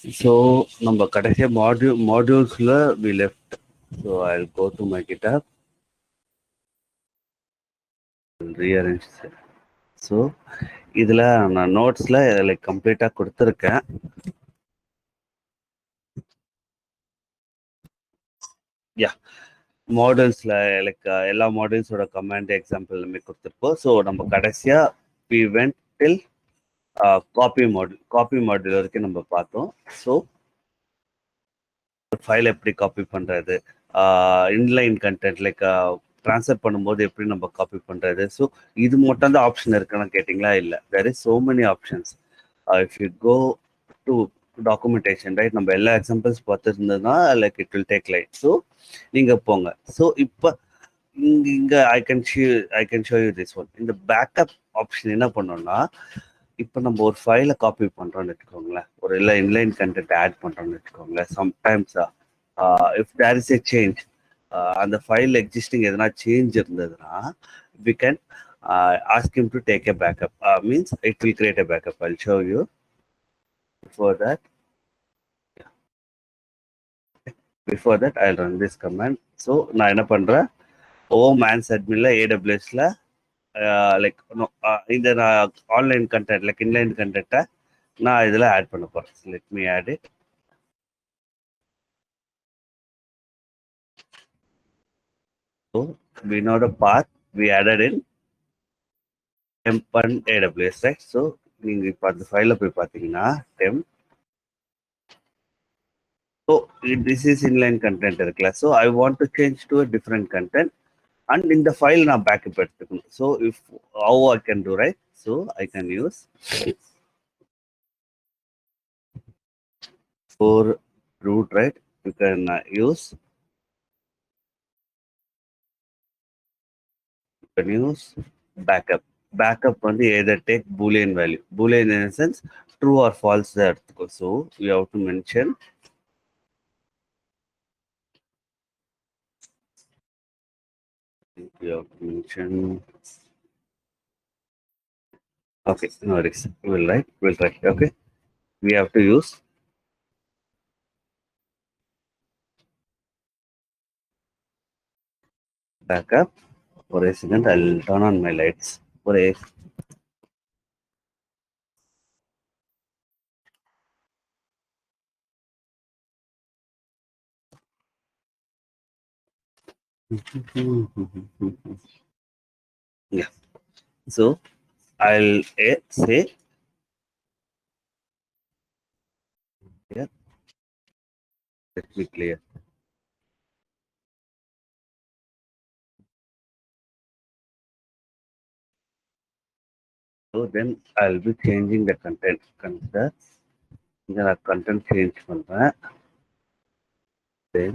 So, number modules we left. So I'll go to my GitHub and rearrange it. So இதுல நான் நோட்ஸ்ல like கம்ப்ளீட்டா கொடுத்துருக்கேன். யா மாடல்ஸ்ல like எல்லா மாடல்ஸோட command example எல்லாமே கொடுத்துருக்கோம். ஸோ நம்ம கடைசியா we went till copy model வரைக்கும் நம்ம பார்த்தோம். ஸோ ஃபைல் எப்படி காப்பி பண்றது, இன்லைன் கண்டென்ட் லைக் ட்ரான்ஸ்ஃபர் பண்ணும்போது எப்படி நம்ம காப்பி பண்றது. ஸோ இது மட்டும் தான் ஆப்ஷன் இருக்குன்னு கேட்டிங்களா? இல்லை, there is so many options. If you go to documentation right, நம்ம எல்லா எக்ஸாம்பிள்ஸ் பார்த்துருந்ததுன்னா like it will take light. So நீங்க போங்க. ஸோ இப்போ இங்க I can show you this one. இந்த பேக்கப் ஆப்ஷன் என்ன பண்ணோம்னா, இப்போ நம்ம ஒரு ஃபைலை காப்பி பண்றோம்னு வச்சுக்கோங்களேன், ஒரு இல்லை இன்லைன் கண்டென்ட் ஆட் பண்றோம்னு வச்சுக்கோங்களேன். Sometimes if there is a change, அந்த ஃபைல் எக்ஸிஸ்டிங் எதனா சேஞ்ச் இருந்ததுன்னா we can ask him to take a backup. Means it will create a backup. I'll show you. Before that I'll run this command. So நான் என்ன பண்றேன், mans adminல AWSல like இந்த நான் online content like inline கண்டென்ட்டை நான் இதில் add பண்ண போகிறேன். Let me add it. So we know the path we added in temp and AWS, right? So நீங்கள் இப்போ அந்த ஃபைலில் போய் பார்த்தீங்கன்னா temp. So this is inline content இருக்குல்ல. So I want to change to a different content and இந்த file நான் backup எடுத்துக்கணும். So if how I can do, right? So I can use for root, right? You can use backup. Backup வந்து either take boolean value. Boolean in a sense true or false there. So you have to mention okay, no worries. We'll try. Okay, we have to use backup. For a second, I'll turn on my lights. For a yeah. So I'll say yeah. Let me clear. So then I'll be changing the content. Consider the content change பண்றேன். Then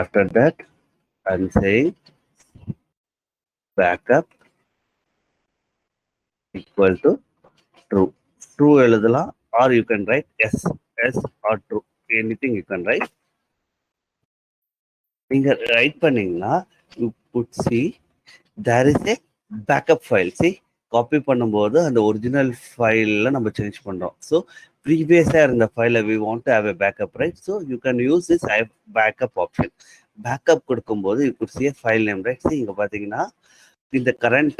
after that I'm saying backup equal to true. True எழுதலாம், or you can write yes or true. Anything you can write. நீங்க right பண்ணீங்கன்னா you could see there is a backup file. See, copy பண்ணும்போது அந்த original ஃபைல்ல நம்ம change பண்றோம். So ப்ரீவியஸா இருந்த ஃபைலை we want to have a backup, right? So you can use this backup option. Backup கொடுக்கும்போது you could see a file name, right? See, இங்க பாத்தீங்கன்னா இந்த கரண்ட்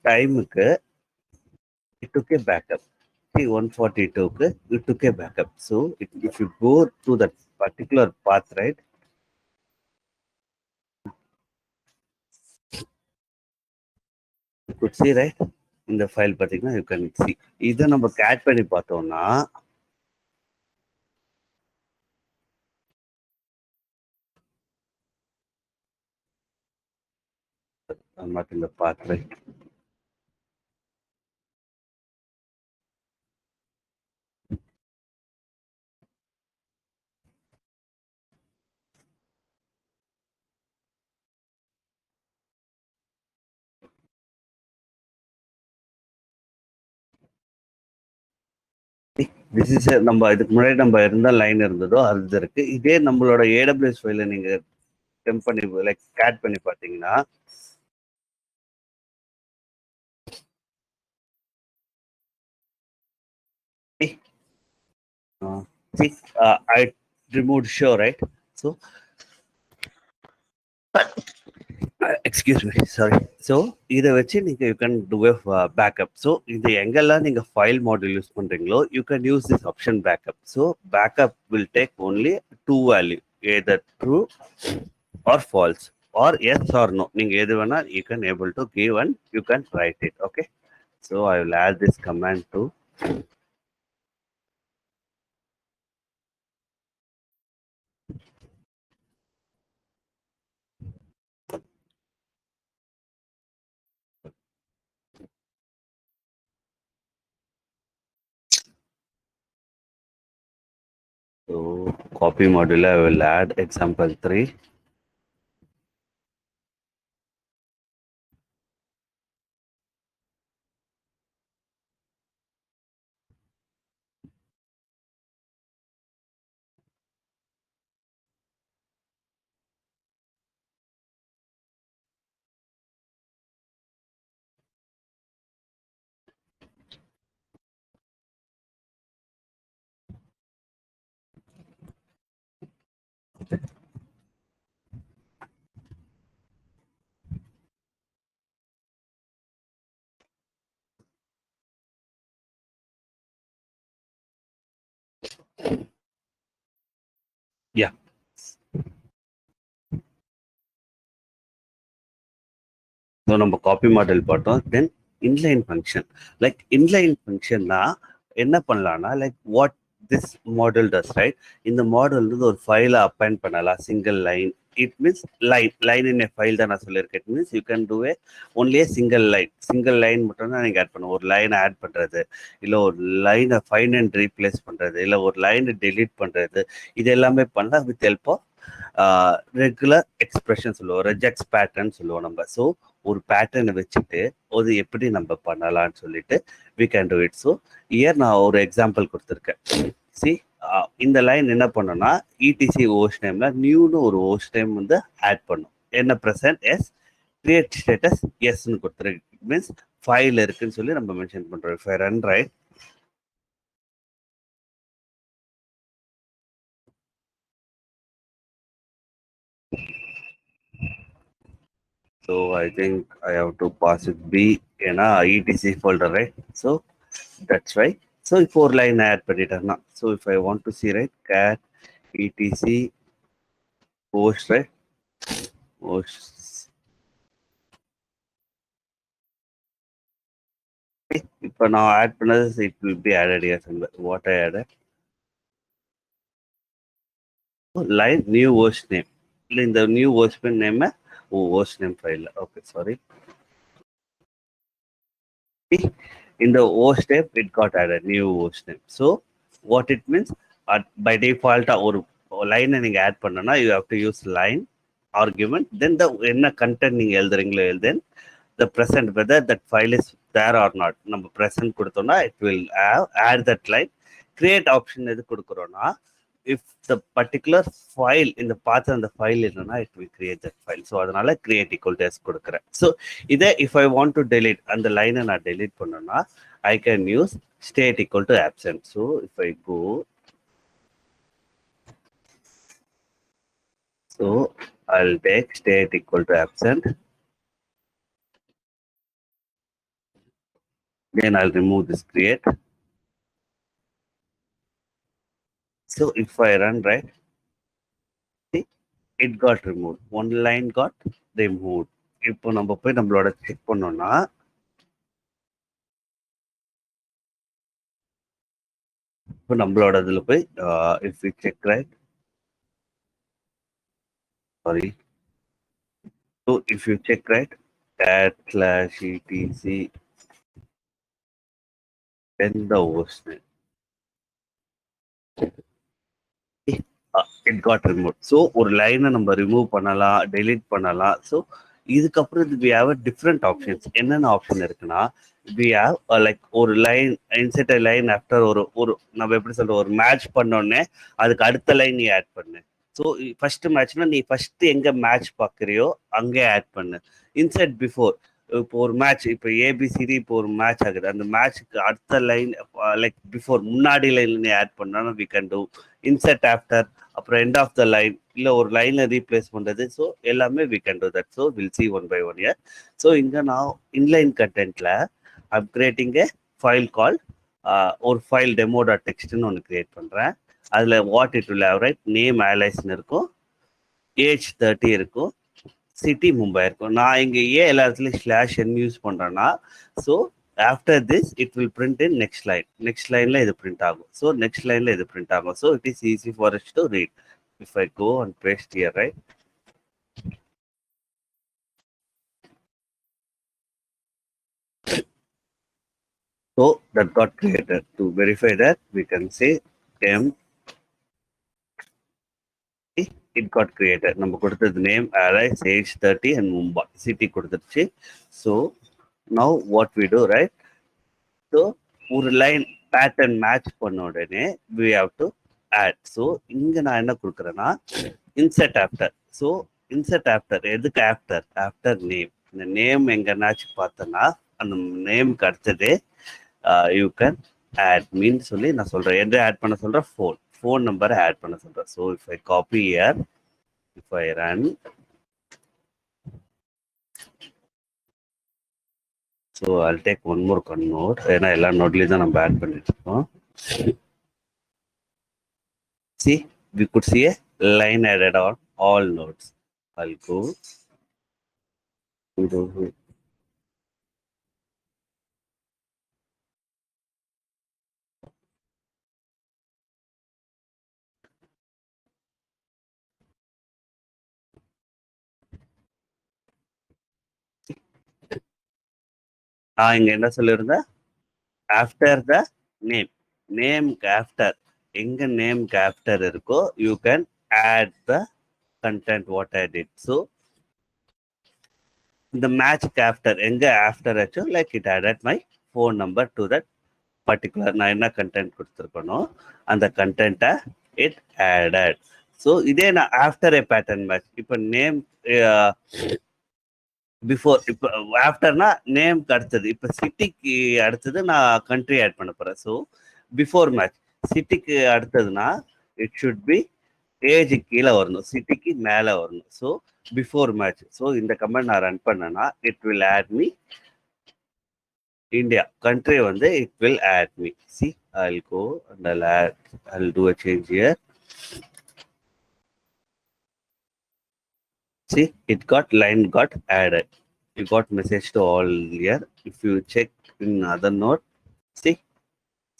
டைமுக்கு it took a backup. See, 142க்கு it took a backup. So if you go to that particular path, right? You could see, right? இந்த file பார்த்தீங்கன்னா you can see. இதை நம்ம gate பண்ணி பார்த்தோம்னா not in the path, right? This is நம்ம இதுக்கு முன்னாடி நம்ம இருந்த லைன் இருந்ததோ அது இருக்கு. இதே நம்மளோட AWS ஃபைல நீங்க டெம்ப் பண்ணி லைக் கேட் பண்ணி பார்த்தீங்கன்னா See, I removed show, right? So excuse me, sorry. So இதை வச்சு நீங்க you can do a backup. So இது எங்கெல்லாம் நீங்க file module யூஸ் பண்றீங்களோ you can use this option backup. So backup will take only two value, either true or false or yes or no. நீங்க எது வேணா you can able to give and you can write it. Okay. So I will add this command to. So copy module I will add example 3. Yeah. So நம்ம copy module பார்த்தோம். Then inline function. Like inline ஃபங்க்ஷன்னா என்ன பண்ணலாம்னா like what this module does right. இந்த module வந்து ஒரு ஃபைலை append பண்ணலாம். Single line. It means line in a file தான் நான் சொல்லியிருக்கேன். It means you can do a ஒன்லியே சிங்கிள் லைன் மட்டும் தான் நீங்கள் ஆட் பண்ணுவோம். ஒரு லைனை ஆட் பண்ணுறது, இல்லை ஒரு லைனை ஃபைன் அண்ட் ரீப்ளேஸ் பண்ணுறது, இல்லை ஒரு லைனை டெலீட் பண்ணுறது, இது எல்லாமே பண்ணலாம் with help of regular expression சொல்லுவோம், ரெஜெக்ட்ஸ் பேட்டர்ன் சொல்லுவோம் நம்ம. ஸோ ஒரு பேட்டர்னை வச்சுட்டு அது எப்படி நம்ம பண்ணலாம்னு சொல்லிட்டு we can do it. So here நான் ஒரு எக்ஸாம்பிள் கொடுத்துருக்கேன். சி இந்த லைன் என்ன பண்ணோம்னா இடிசி ஓஸ் டைம்ல நியூன்னு ஒரு ஓஸ் டைம் வந்து ஆட் பண்ணும். என்ன ப்ரெசன்ட் எஸ், கிரியேட் ஸ்டேட்டஸ் எஸ்ன்னு கொடுத்துருக்கு. மீன்ஸ் ஃபைல் இருக்குன்னு சொல்லி நம்ம மென்ஷன் பண்றோம். If I run right, so I think I have to pass it B in a etc folder, right? So that's why. So if four line add பண்ணிட்டேன்னா, so if I want to see right, cat etc post, right, post. இப்போ நான் add பண்ணது it will be added here somewhere. What I added, line new host name. இல்லை இந்த new host name host name file. Okay, sorry. In the host name it got added new host name. So what it means, by default ஒரு லைனை நீங்க add பண்ணனா you have to use line argument, then the என்ன content நீங்க எழுதுறீங்களோ then the present, whether that file is there or not. நம்ம present கொடுத்தோம்னா it will add that line. Create option எது கொடுக்குறோம்னா if the particular file in the path and the file இல்லைன்னா it will create that file. So அதனால create equal to s கொடுக்குறேன். So இதை if I want to delete அந்த லைனை நான் delete பண்ணோம்னா I can use state equal to absent. So if I go, so I'll take state equal to absent. Then I'll remove this create. So if I run right, see, it got removed. One line got removed. இப்போ நம்ம போய் நம்மளோட check பண்ணோம்னா இப்போ நம்மளோட இதுல போய் if we check right, sorry, so if you check right, cat slash etc, then the host name, it got removed. So ஒரு லைனை நம்ம ரிமூவ் பண்ணலாம், டெலீட் பண்ணலாம். ஸோ இதுக்கப்புறம் we have a different options. என்னென்ன ஆப்ஷன் இருக்குன்னா வி ஹாவ் லைக் ஒரு line insert line after ஒரு ஒரு நம்ம எப்படி சொல்ற ஒரு மேட்ச் பண்ணோடனே அதுக்கு அடுத்த லைன் நீ ஆட் பண்ணு. ஸோ ஃபர்ஸ்ட் மேட்ச்னா நீ ஃபர்ஸ்ட் எங்க மேட்ச் பார்க்குறியோ அங்கே ஆட் பண்ணு. இன்செட் பிஃபோர் இப்போ ஒரு மேட்ச் இப்போ ஏபிசிடி இப்போ ஒரு மேட்ச் ஆகுது, அந்த மேட்ச்க்கு அடுத்த லைன் லைக் பிஃபோர் முன்னாடி லைன் ஆட் பண்ணாலும் we can do insert after, அப்புறம் எண்ட் ஆஃப் த லைன், இல்லை ஒரு லைனை ரீப்ளேஸ் பண்ணுறது. ஸோ எல்லாமே we can do that. So will see one by one here. So இங்கே நான் இன்லைன் கண்டென்ட்ல I'm creating a file call ஒரு ஃபைல் டெமோ டாட் டெக்ஸ்ட்னு ஒன்று கிரியேட் பண்ணுறேன். அதில் what it will have right name அலைஸ்ன்னு இருக்கும், ஏஜ் 30 இருக்கும், சிட்டி மும்பை இருக்கும். நான் இங்கே ஏன் எல்லா இடத்துலையும் ஸ்லாஷ் என் யூஸ் பண்ணுறேன்னா, so after this it will print in next line. Next லைனில் இது பிரிண்ட் ஆகும். ஸோ நெக்ஸ்ட் லைனில் இது பிரிண்ட் ஆகும். So it is easy for us to read. If I go and paste here, right? So that got created. To verify that, we can say m it got created. நம்ம கொடுத்தது name arise age 30 and Mumbai city கொடுத்துருச்சு. So now what we do, right? So ஒரு line pattern match பண்ண உடனே we have to add. So இங்க நான் என்ன கொடுக்குறேன்னா insert after. So insert after எதுக்கு ஆஃப்டர்? After name. இந்த நேம் எங்கன்னாச்சும் பார்த்தோன்னா அந்த நேமுக்கு அடுத்தது யூ கேன் ஆட் மீன் சொல்லி நான் சொல்கிறேன். எது ஆட் பண்ண சொல்கிறேன்? ஃபோன் நம்பரை ஆட் பண்ண சொல்கிறேன். So if I copy here, if I run, so I'll take one more node. ஏன்னா எல்லா நோட்லேயும் தான் நம்ம ஆட் பண்ணிட்டு இருக்கோம். See, we could see a line added on all nodes. I'll go to நான் இங்க என்ன சொல்லியிருந்தேன்? ஆஃப்டர் த நேம், நேம்க்கு ஆஃப்டர், எங்க நேம்க்கு ஆஃப்டர் இருக்கோ you can add the content what I did. So இந்த மேட்ச்க்கு ஆஃப்டர் எங்க ஆஃப்டர் ஆச்சோ like it added my phone number to that particular நான் என்ன கண்டென்ட் கொடுத்துருக்கனோ அந்த கண்டென்ட்டை இட் ஆடட். ஸோ இதே நான் ஆஃப்டர் ஏ பேட்டர்ன் மேட்ச், இப்போ நேம் பிஃபோர், இப்போ ஆஃப்டர்னா நேம்க்கு அடுத்தது, இப்போ சிட்டிக்கு அடுத்தது நான் கண்ட்ரி ஆட் பண்ண போகிறேன். ஸோ பிஃபோர் மேட்ச் சிட்டிக்கு அடுத்ததுன்னா இட் ஷுட் பி ஏஜுக்கு கீழே வரணும், சிட்டிக்கு மேலே வரணும். So before match. ஸோ இந்த கமெண்ட் நான் ரன் பண்ணேன்னா it will add me India, country வந்து it will add me. See I'll go and I'll do a change here. See, it got line got added. You got message to all here. If you check in other node, see,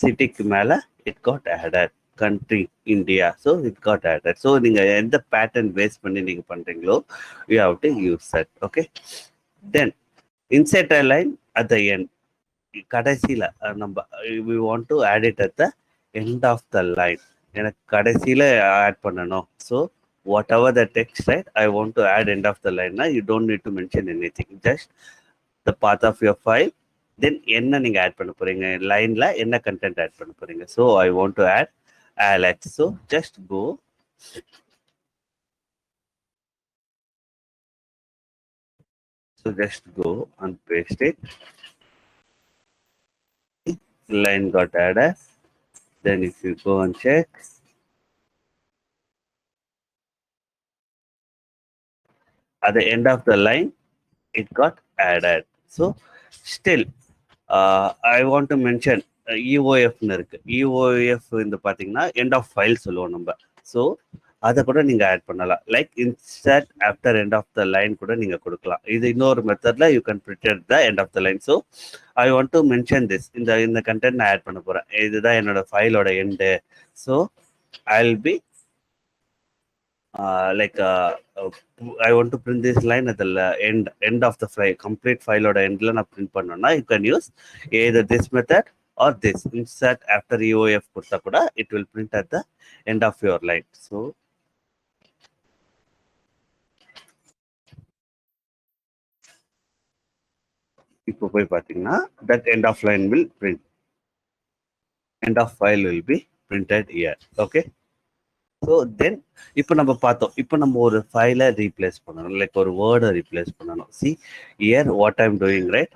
city மேல it got added, country India, so it got added. So நீங்க எந்த pattern base பண்ணி நீங்க பண்றீங்களோ you have to use that. Okay, then insert a line at the end. கடைசியில நம்ம we want to add it at the end of the line. எனக்கு கடைசியில add பண்ணணும். So whatever the text, right, I want to add end of the line. You don't need to mention anything, just the path of your file, then என்ன நீங்க add பண்ண போறீங்க, லைன்ல என்ன content add பண்ண போறீங்க. So I want to add Alex. So just go, so just go and paste it. Line got added. Then if you go and check, at the end of the line it got added. So still I want to mention EOF-னு இருக்கு. EOF இந்த பார்த்தீங்கன்னா end of file சொல்லுவோம் நம்ம. So அதை கூட நீங்கள் add பண்ணலாம். Like insert after end of the line கூட நீங்கள் கொடுக்கலாம். இது இன்னொரு மெத்தடில் யூ கேன் ப்ரிட்டர் the end of the line. So I want to mention this, இந்த கண்டென்ட் நான் ஆட் பண்ண போகிறேன், இதுதான் என்னோட ஃபைலோட end. So I will be like I want to print this line at the end of the file, complete file or end la na print pannona, you can use either this method or this insert after EOF kudta kuda it will print at the end of your line. So இப்போ போய் பாத்தீங்கன்னா that end of line will print, end of file will be printed here. Okay, so then இப்போ நம்ம பார்த்தோம், இப்போ நம்ம ஒரு ஃபைலை ரீப்ளேஸ் பண்ணணும், லைக் ஒரு வேர்டை ரீப்ளேஸ் பண்ணணும். See here what I'm doing right.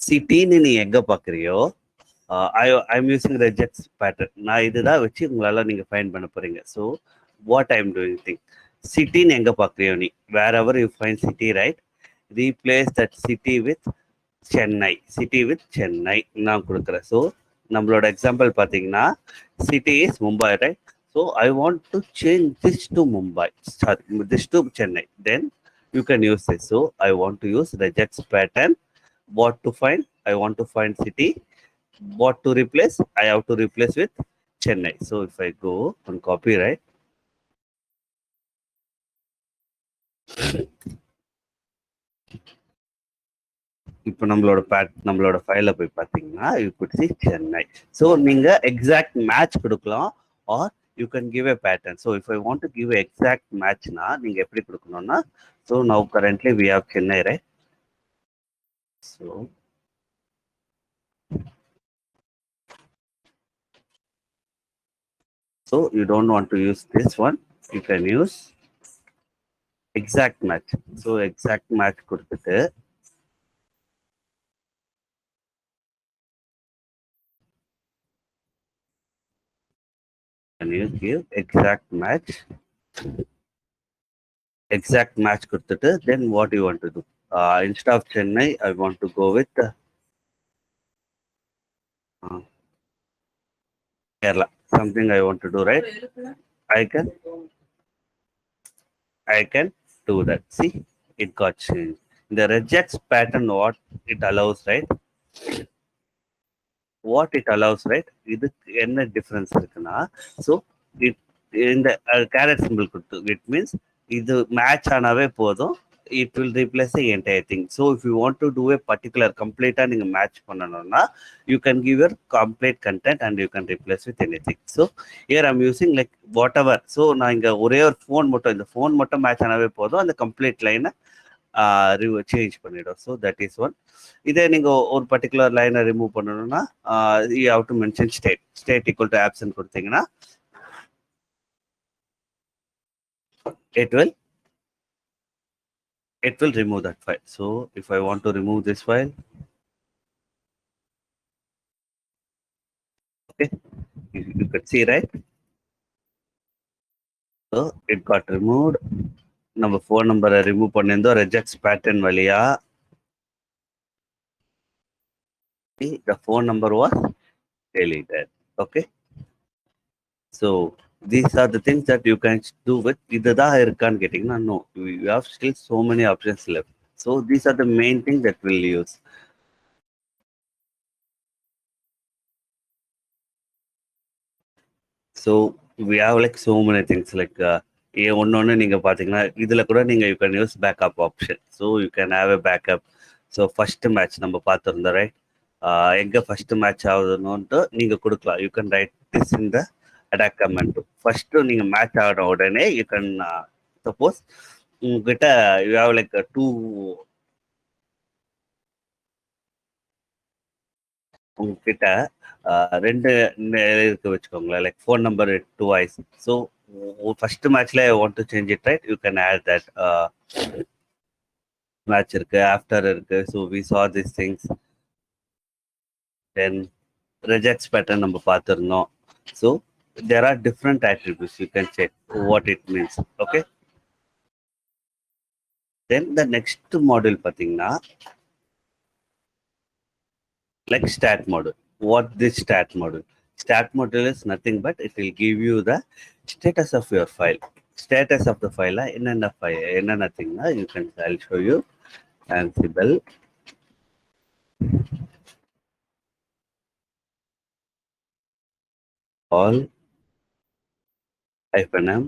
சிட்டின்னு நீ எங்கே பார்க்குறியோ, ஐம் யூசிங் ரெஜெக்ட்ஸ் பேட்டர்ன். நான் இதுதான் வச்சு உங்களால் நீங்கள் ஃபைன் பண்ண போகிறீங்க. So what I'm doing thing, சிட்டின்னு எங்கே பார்க்குறியோ நீ, wherever you find city right, replace that city with Chennai, city with Chennai நான் கொடுக்குறேன். ஸோ நம்மளோட எக்ஸாம்பிள் பார்த்தீங்கன்னா city is Mumbai right. So I want to change this to Mumbai, sorry this to Chennai. Then you can use this. So I want to use regex pattern. What to find? I want to find city. What to replace? I have to replace with Chennai. So if I go on copyright, இப்போ நம்மளோட ஃபைல போய் பார்த்தீங்கன்னா you could see Chennai. So நீங்கள் exact match கொடுக்கலாம் or you can give a pattern. So if I want to give exact மேட்ச்னா நீங்கள் எப்படி கொடுக்கணும்னா, so now currently we have Chennai right. So you don't want to use this one, you can use exact match. So exact match கொடுத்துட்டு and you give exact match கொடுத்துட்டு then what you want to do, instead of Chennai I want to go with Kerala, something I want to do right. I can do that. See, it got changed. The regex pattern, what it allows, right? What it allows, right? இதுக்கு என்ன difference இருக்குன்னா, so இந்த caret symbol கொடுத்து, it means இது match ஆனாவே போதும், it will replace the entire thing. So if you want to do a particular கம்ப்ளீட்டாக நீங்கள் மேட்ச் பண்ணணும்னா you can give your complete content and you can replace with anything. So here I'm using like whatever. So நான் இங்கே ஒரே ஒரு phone மட்டும், இந்த phone மட்டும் மேட்ச் ஆனாவே போதும், அந்த கம்ப்ளீட் லைனை சேஞ்ச் பண்ணிடும். So that is one. இதே நீங்கள் ஒரு பர்டிகுலர் லைனை ரிமூவ் பண்ணணும்னா you have to mention state equal to absent கொடுத்தீங்கன்னா it will remove that file. So if I want to remove this file, okay, you could see right. So it got removed. நம்ம phone நம்பரை remove பண்ணியிருந்தோம் ரெஜெக்ட்ஸ் pattern வழியா. The phone number was deleted. Okay. So these are the things that you can do with. இதுதான் இருக்கான்னு கேட்டிங்கன்னா no, you have still so many options left. So these are the main things that we'll use. So we have like so many things like ஒன்னொன்று நீங்கள் பார்த்தீங்கன்னா இதில் கூட நீங்கள் you can use backup option. So you can have a backup. So first match நம்ம பார்த்துருந்தோம் right, எங்கே first match ஆகுதுன்னுட்டு நீங்கள் கொடுக்கலாம். You can write this in the ad hoc command. First நீங்கள் மேட்ச் ஆகிற உடனே யூ கேன் சப்போஸ் உங்ககிட்ட யூ ஹேவ் லைக் உங்ககிட்ட ரெண்டு இருக்கு வச்சுக்கோங்களேன், லைக் ஃபோன் நம்பர் டூ ஐஸ். ஸோ ஃபர்ஸ்ட் மேட்ச்ல want to change it right, you can add that. Match இருக்கு, ஆஃப்டர் இருக்கு. So we saw this things. Then regex pattern நம்ம பார்த்துருந்தோம். So there are different attributes, you can check what it means. Okay. Then the next module பார்த்தீங்கன்னா like stat module. What this stat module? Stat module is nothing but it will give you the status of your file. Status of the file, என்னென்ன file, என்னென்ன thingனா you can, I'll show you. Ansible all -m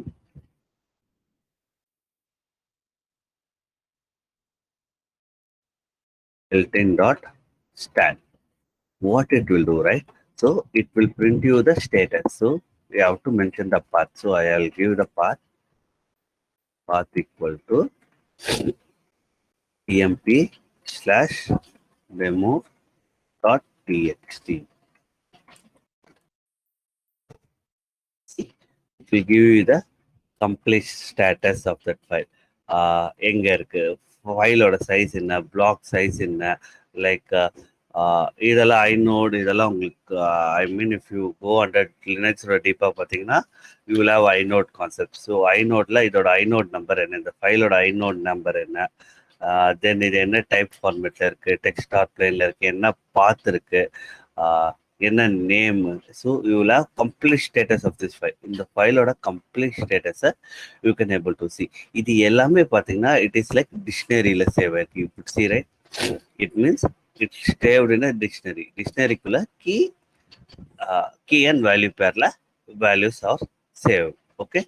built-in.stat. What it will do, right? So it will print you the status. So you have to mention the path. So I'll give the path equal to emp/demo.txt. will give you the complete status of that file. எங்க இருக்கு, ஃபைலோட size என்ன, block size என்ன, like இதெல்லாம் inode, இதெல்லாம் உங்களுக்கு I mean if you go under லினக்ஸோட டீப்பாக பார்த்தீங்கன்னா you will have inode concept. So ஐநோட்ல இதோட ஐநோட் நம்பர் என்ன, இந்த ஃபைலோட ஐநோட் நம்பர் என்ன, தென் இது என்ன டைப் ஃபார்மேட்ல இருக்கு, டெக்ஸ்ட் ஆர் பிளேன்ல இருக்கு, என்ன பாத் இருக்கு, என்ன name. So you will have complete status of this file. இந்த ஃபைலோட கம்ப்ளீட் ஸ்டேட்டஸை you can able to see. இது எல்லாமே பார்த்தீங்கன்னா இட் இஸ் லைக் டிக்ஷனரியில் சேவ் ஆயிருக்கு. You could see right, it means it stored in a dictionary. டிக்ஷனரிக்குள்ள key and value பேர்ல வேல்யூஸ் ஆர் சேவ். ஓகே,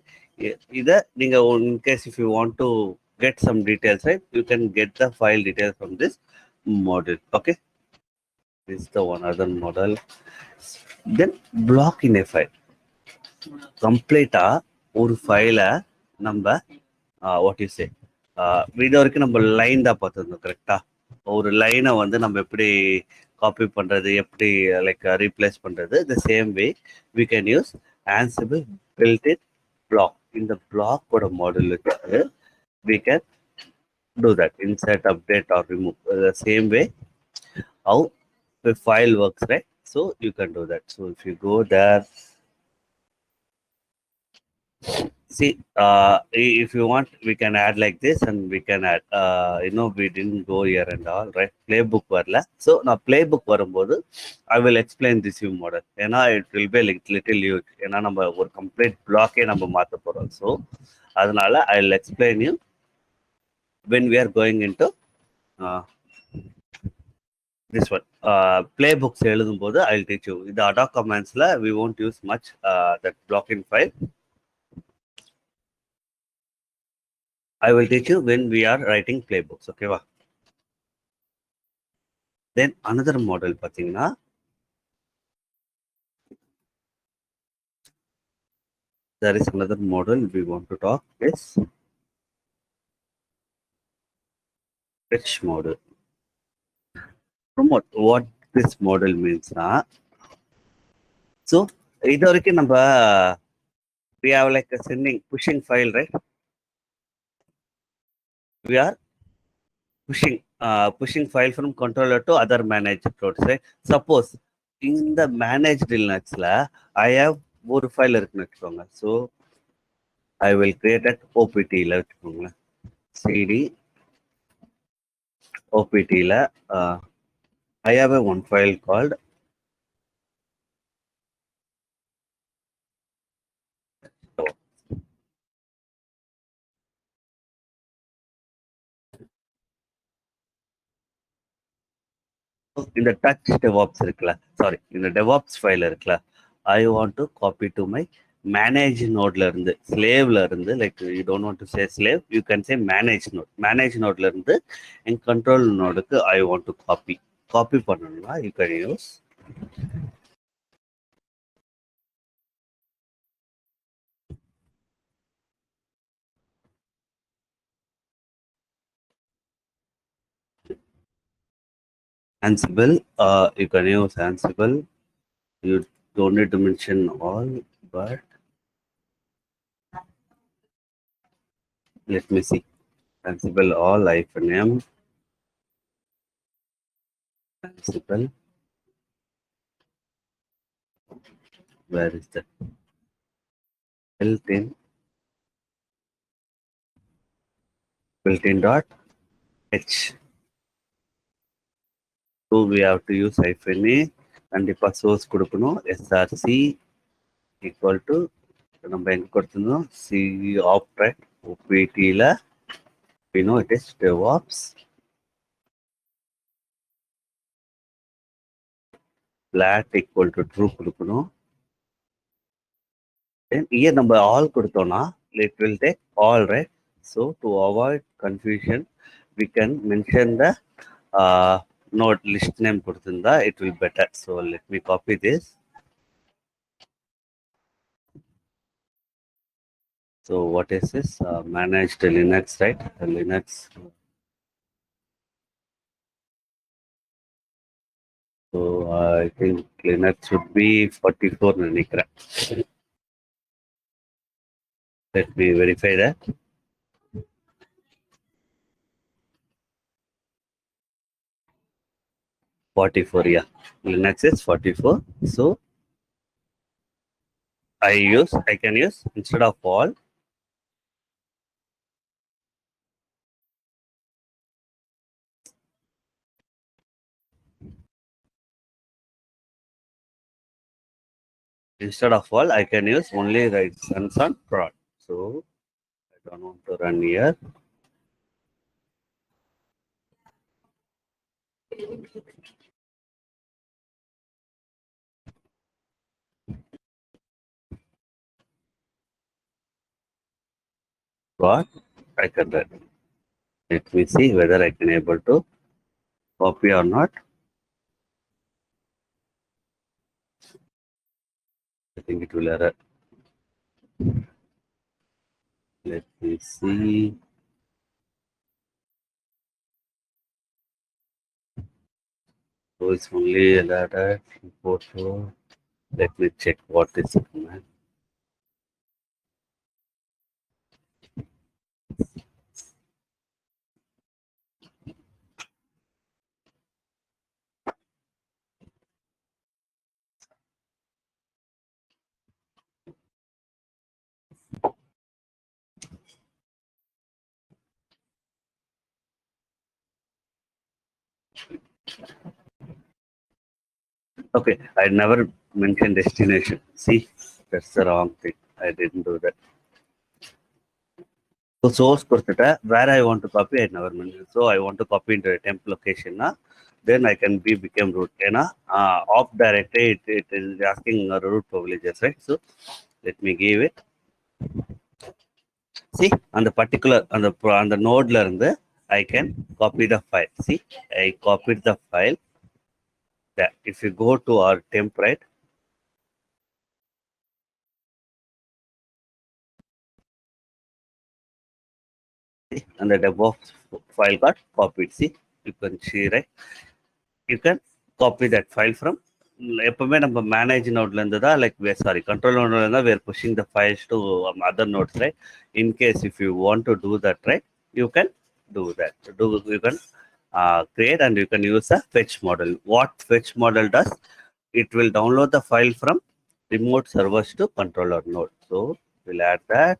இதை நீங்கள் in case if you want to get some details, right, you can get the file details from this model. Okay, this is the one other model. Then block in a file, கம்ப்ளீட்டா ஒரு ஃபைலை நம்ம what you say, இது வரைக்கும் நம்ம line தான் பார்த்துருந்தோம் கரெக்டா. ஒரு லைனை வந்து நம்ம எப்படி காப்பி பண்றது, எப்படி லைக் ரீப்ளேஸ் பண்றது, the same way we can use Ansible built-in block. இந்த பிளாக்கோட மாடல் வச்சு we can do that, insert, update or remove, the same way how the file works, right? So you can do that. So if you go there, see, if you want we can add like this and we can add, we didn't go here and all, right? Playbook வரல. So நான் playbook வரும்போது I will explain this new model. ஏன்னா it will be like little huge. ஏன்னா நம்ம ஒரு complete block நம்ம மாத்த போறோம். So அதனால I will explain you when we are going into this one. Playbooks எழுதும்போது I will teach you. இந்த adoc commandsல we won't use much that blocking file. I will teach you when we are writing playbooks. Okay வா? Then another model பார்த்தீங்கன்னா there is another model we want to talk is fetch model. Promote what this model means. So இது வரைக்கும் நம்ம we have like a sending pushing file, right? We are pushing file from controller to other managed nodes, right? Suppose in the managed Linuxல I have ஒரு file இருக்குன்னு வச்சுக்கோங்க. So I will create at OPT-ல வச்சுக்கோங்களேன். CD OPT-ல I have a one file called இந்த touch DevOps இருக்குல்ல, sorry இந்த DevOps file இருக்குல்ல, I want to copy to my manage node-ல இருந்து, slave-ல இருந்து, like you don't want to say slave, you can say manage node. Manage node-ல இருந்து என் control node-க்கு I want to copy பண்ணணும்னா you can use Ansible. You can use Ansible. You don't need to mention all, but let me see. Ansible all -m Ansible. Where is that? built-in dot h. So we have to use -a and if source கொடுக்கணும் src equal to நம்ம எங்க கொடுத்துருந்தோம் c opt opt-ல we know it is DevOps flat equal to true கொடுக்கணும். Then here நம்ம all கொடுத்தோம்னா it will take all, right? So to avoid confusion we can mention the node list name கொடுத்திருந்தா it will better. So let me copy this. So what is this? Managed Linux, right? Linux. So I think Linux should be 44 நினைக்கிறேன். Let me verify that. 44, yeah. Linux is 44. So I can use instead of all, I can use only the runs on prod. So I don't want to run here. Prod, I can run. Let me see whether I can able to copy or not. I think it will error. Let me see. So it's only that photo. Let me check what is the command. Okay, I never mentioned destination. See, that's the wrong thing. I didn't do that. So source கொடுத்துட்டேன். Where I want to copy, I never mentioned. So I want to copy into a temp location. Then I can become root. Off directory, it is asking root privileges, right? So let me give it. See, on the particular, on the node learn I can copy the file. See, I copied the file. That if you go to our temp, right? See, and the DevOps file got copied. See, you can see, right? You can copy that file from எப்பவுமே நம்ம manage நோட்ல இருந்து தான் sorry control நோட்ல இருந்தா we are pushing the files to other nodes, right? In case if you want to do that, right, you can do that. You can create and you can use a fetch model. What fetch model does? It will download the file from remote servers to controller node. So we'll add that.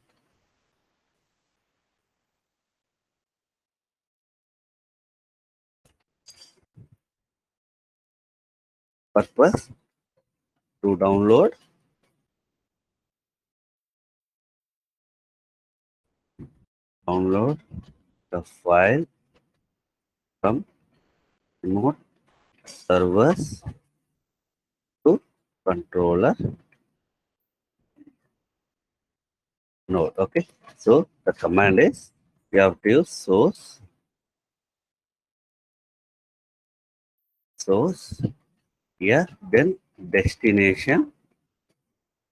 Purpose to download the file from remote servers to controller node. Okay, so the command is you have to use source here, then destination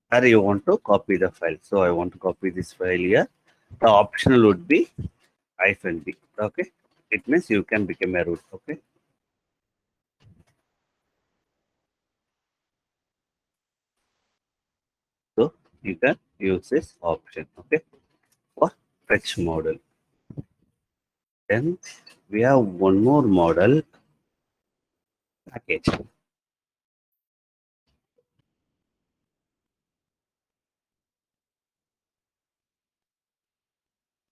where you want to copy the file. So I want to copy this file here. The optional would be -b. Okay, it means you can become a root. Okay, so you can use this option. Okay, for fetch model. Then we have one more model, package.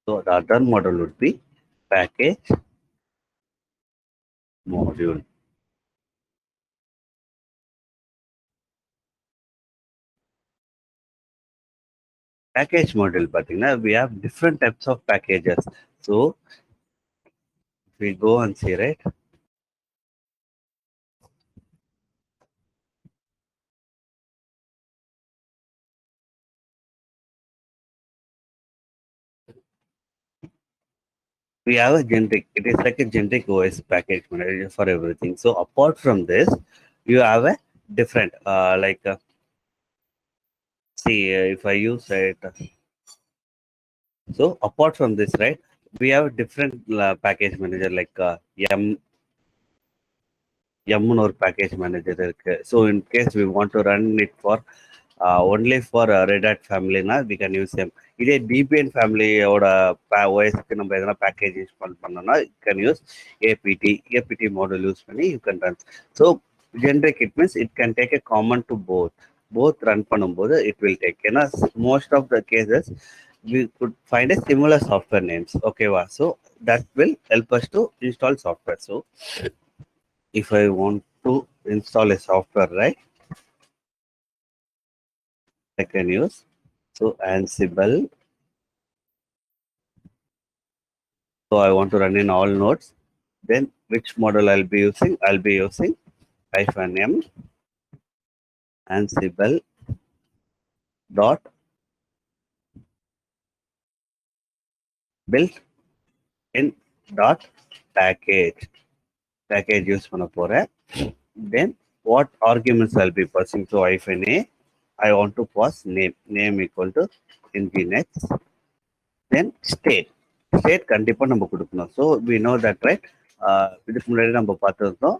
So the other model would be package module. Package model, we have different types of packages. So if we go and see, right, we have a generic, it is like a generic OS package manager for everything. So apart from this, you have a different, see, if I use it, so apart from this, right, we have different package manager like M or package manager. So in case we want to run it for only for Red Hat family na we can use them. இதே DPN family ஓட OSக்கு நம்ம எதனா package install பண்ணோம்னா you can use APT model use பண்ணி you can run. So generic it means it can take a common to both run பண்ணும்போது it will take. ஏன்னா most of the cases we could find a similar software names. Okay, so that will help us to install software. So if I want to install a software, right, I can use so Ansible. So I want to run in all nodes. Then which model I'll be using? I'll be using -m Ansible dot built in dot package use பண்ண போறேன். Then what arguments I'll be passing to -a? I want to pass name equal to nginx. Then state கண்டிப்பா நம்ம கொடுக்கணும். So we know that, right? இதுக்கு முன்னாடி நம்ம பார்த்துருந்தோம்.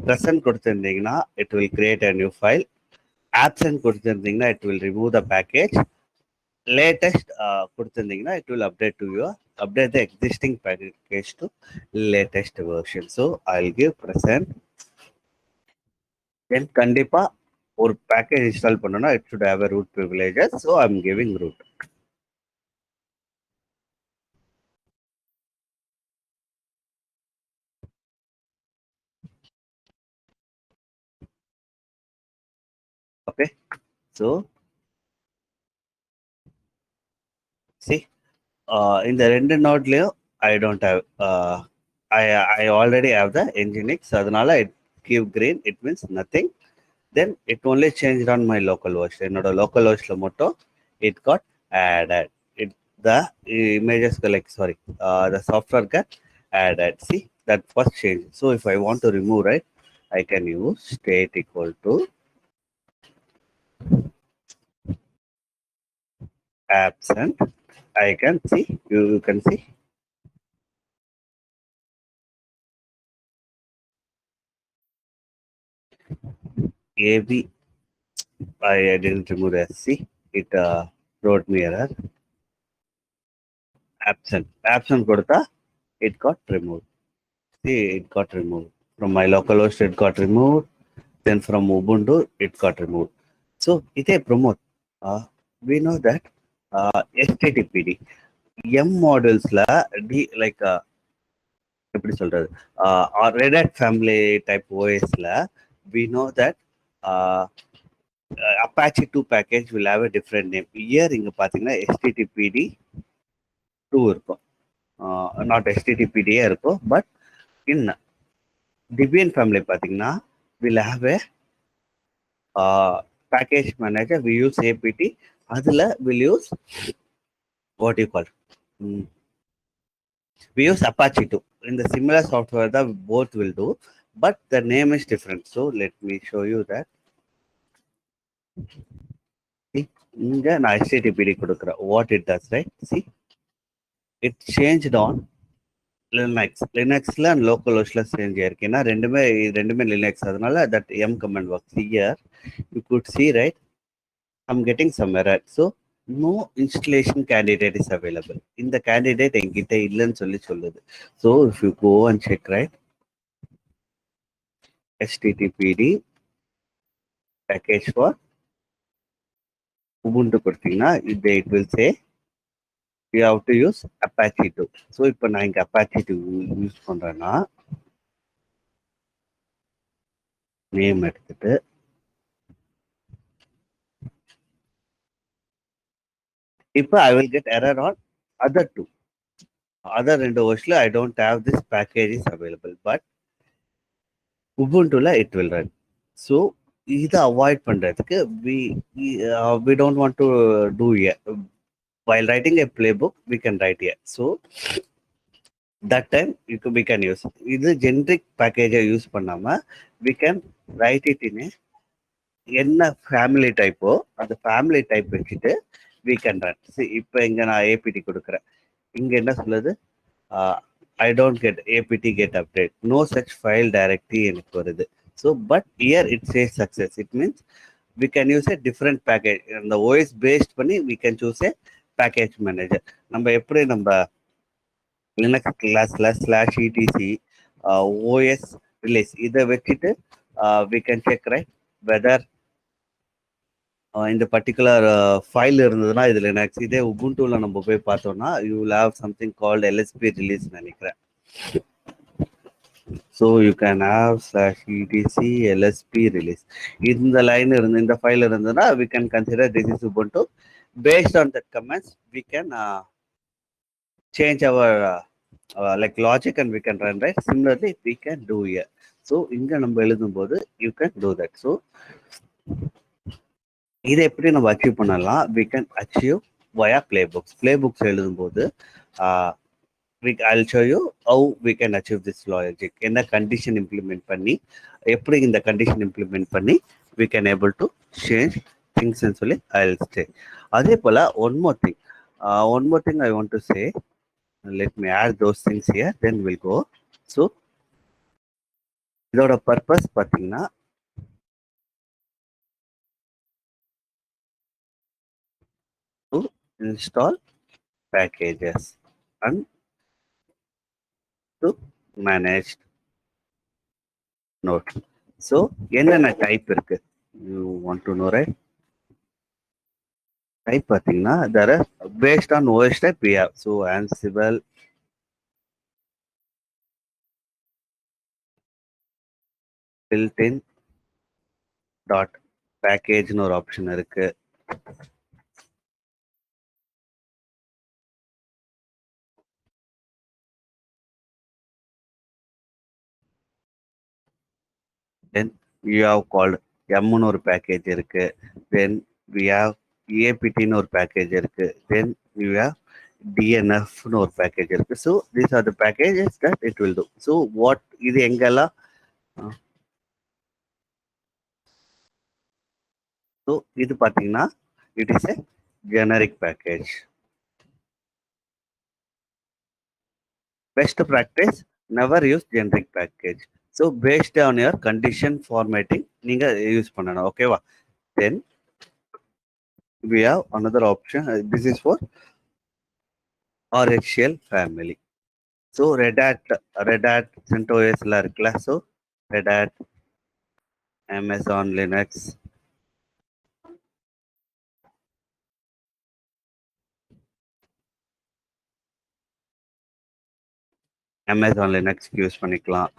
Present கொடுத்திருந்தீங்கன்னா it will create a new file. Absent கொடுத்திருந்தீங்கன்னா it will remove the package. Latest கொடுத்திருந்தீங்கன்னா it will update the existing package to latest version. So I'll give present. Then கண்டிப்பா ஒரு package install பண்ணனும்னா it should have a root privileges. So I'm giving root. Okay, so see, in the ரெண்டு நோட்லயும் I don't have I already have the nginx. அதனால it give green, it means nothing. Then it only changed on my local host. என்னோட local hostல மட்டும் it got added. The images like the software got added. See, that first change. So if I want to remove, right, I can use state equal to absent. I can see, you can see. AB, I didn't remove the SC. It wrote me error. Absent கொடுத்தா it got removed. See, it got removed. From my local host, it got removed. Then from Ubuntu, it got removed. So, இதே promote. We know that HTTPD M modelsல like எப்படி சொல்றது Red Hat family type OSல we know that Apache 2 package will have a different name. Here இங்க பாத்தீங்கன்னா HTTPD 2 இருக்கும். Not HTTPD இருக்கும், but in Debian family பாத்தீங்கன்னா will have a package manager. We use APT. அதுல will use what you call we use Apache 2. In the similar software that both will do, but the name is different. So let me show you that. See, இங்க நான் HTTPD கொடுக்குறேன். What it does, right? See, it changed on லினக்ஸ்ல and local ஹோஸ்ட்ல change ஆயிருக்கு. ஏன்னா ரெண்டுமே லினக்ஸ், அதனால that yum command works. Here you could see, right, I'm getting some error. So no installation candidate is available. இந்த candidate என்கிட்ட இல்லைன்னு சொல்லுது. So if you go and check, right, HTTPD package for Ubuntu கொடுத்தீங்கன்னா it will say you have to use Apache 2. So இப்போ நான் இங்கே Apache 2 use பண்றேன்னா name எடுத்துட்டு இப்போ I will get error on other two. Other ரெண்டு ஹோஸ்ட்ல I don't have this package is available, but Ubuntuல it will run. So இதை avoid பண்றதுக்கு we don't want to do here. While writing a playbook, we can write here. So that time we can use இது generic package use பண்ணாம we can write it in a என்ன family டைப்போ அந்த family type வச்சுட்டு we can run. See, இப்போ இங்க நான் APT கொடுக்குறேன். இங்க என்ன சொல்லுது, I don't get APT get update, no such file directory எனக்கு வருது. So but here it says success. It means we can use a different package. இந்த OS based பண்ணி we can choose a package manager. நம்ம எப்படி நம்ம Linux classல /etc OS release இதை வச்சுட்டு we can check, right, whether இந்த particular file இருந்ததுன்னா இது லினக்ஸ். இதே உபுண்டுல நம்ம போய் பார்த்தோம்னா you will have something called LSB release நினைக்கிறேன். So you can have /etc LSP release. இந்த லைன் இருந்து இந்த ஃபைல் இருந்ததுன்னா we can consider this is Ubuntu. Based on that commands we can change our like logic and we can run, right? Similarly we can do here. So இங்க நம்ம எழுதும் போது you can do that. So இதை எப்படி நம்ம achieve பண்ணலாம்? we can achieve via playbooks. playbooks எழுதும் போது I'll show you how we can achieve this logic. என்ன கண்டிஷன் இம்ப்ளிமெண்ட் பண்ணி எப்படி இந்த கண்டிஷன் இம்ப்ளிமெண்ட் பண்ணி we can able to change things ன்னு சொல்லி I'll say. அதே போல one more thing I want to say. Let me add those things here, then we'll go. So இதோட பர்பஸ் பார்த்தீங்கன்னா to install packages and to manage node. So என்னென்ன type இருக்கு? You want to know, right? Type பார்த்தீங்கன்னா there are based on OS type we have. So Ansible, built-in dot package-னு ஒரு option இருக்கு. Then we have called M-னு ஒரு package இருக்கு. Then we have apt-னு ஒரு package இருக்கு. Then we have DNF-னு ஒரு package இருக்கு. So these are the packages that it will do. So what இது எங்கெல்லாம்? So இது பார்த்தீங்கன்னா it is a generic package. Best practice, never use generic package. So based on your condition formatting நீங்க use பண்ணணும். ஓகேவா? Then we have another option. This is for RHL family. So Red Hat CentOS la irukla. So Red Hat, Amazon Linux, use பண்ணிக்கலாம்.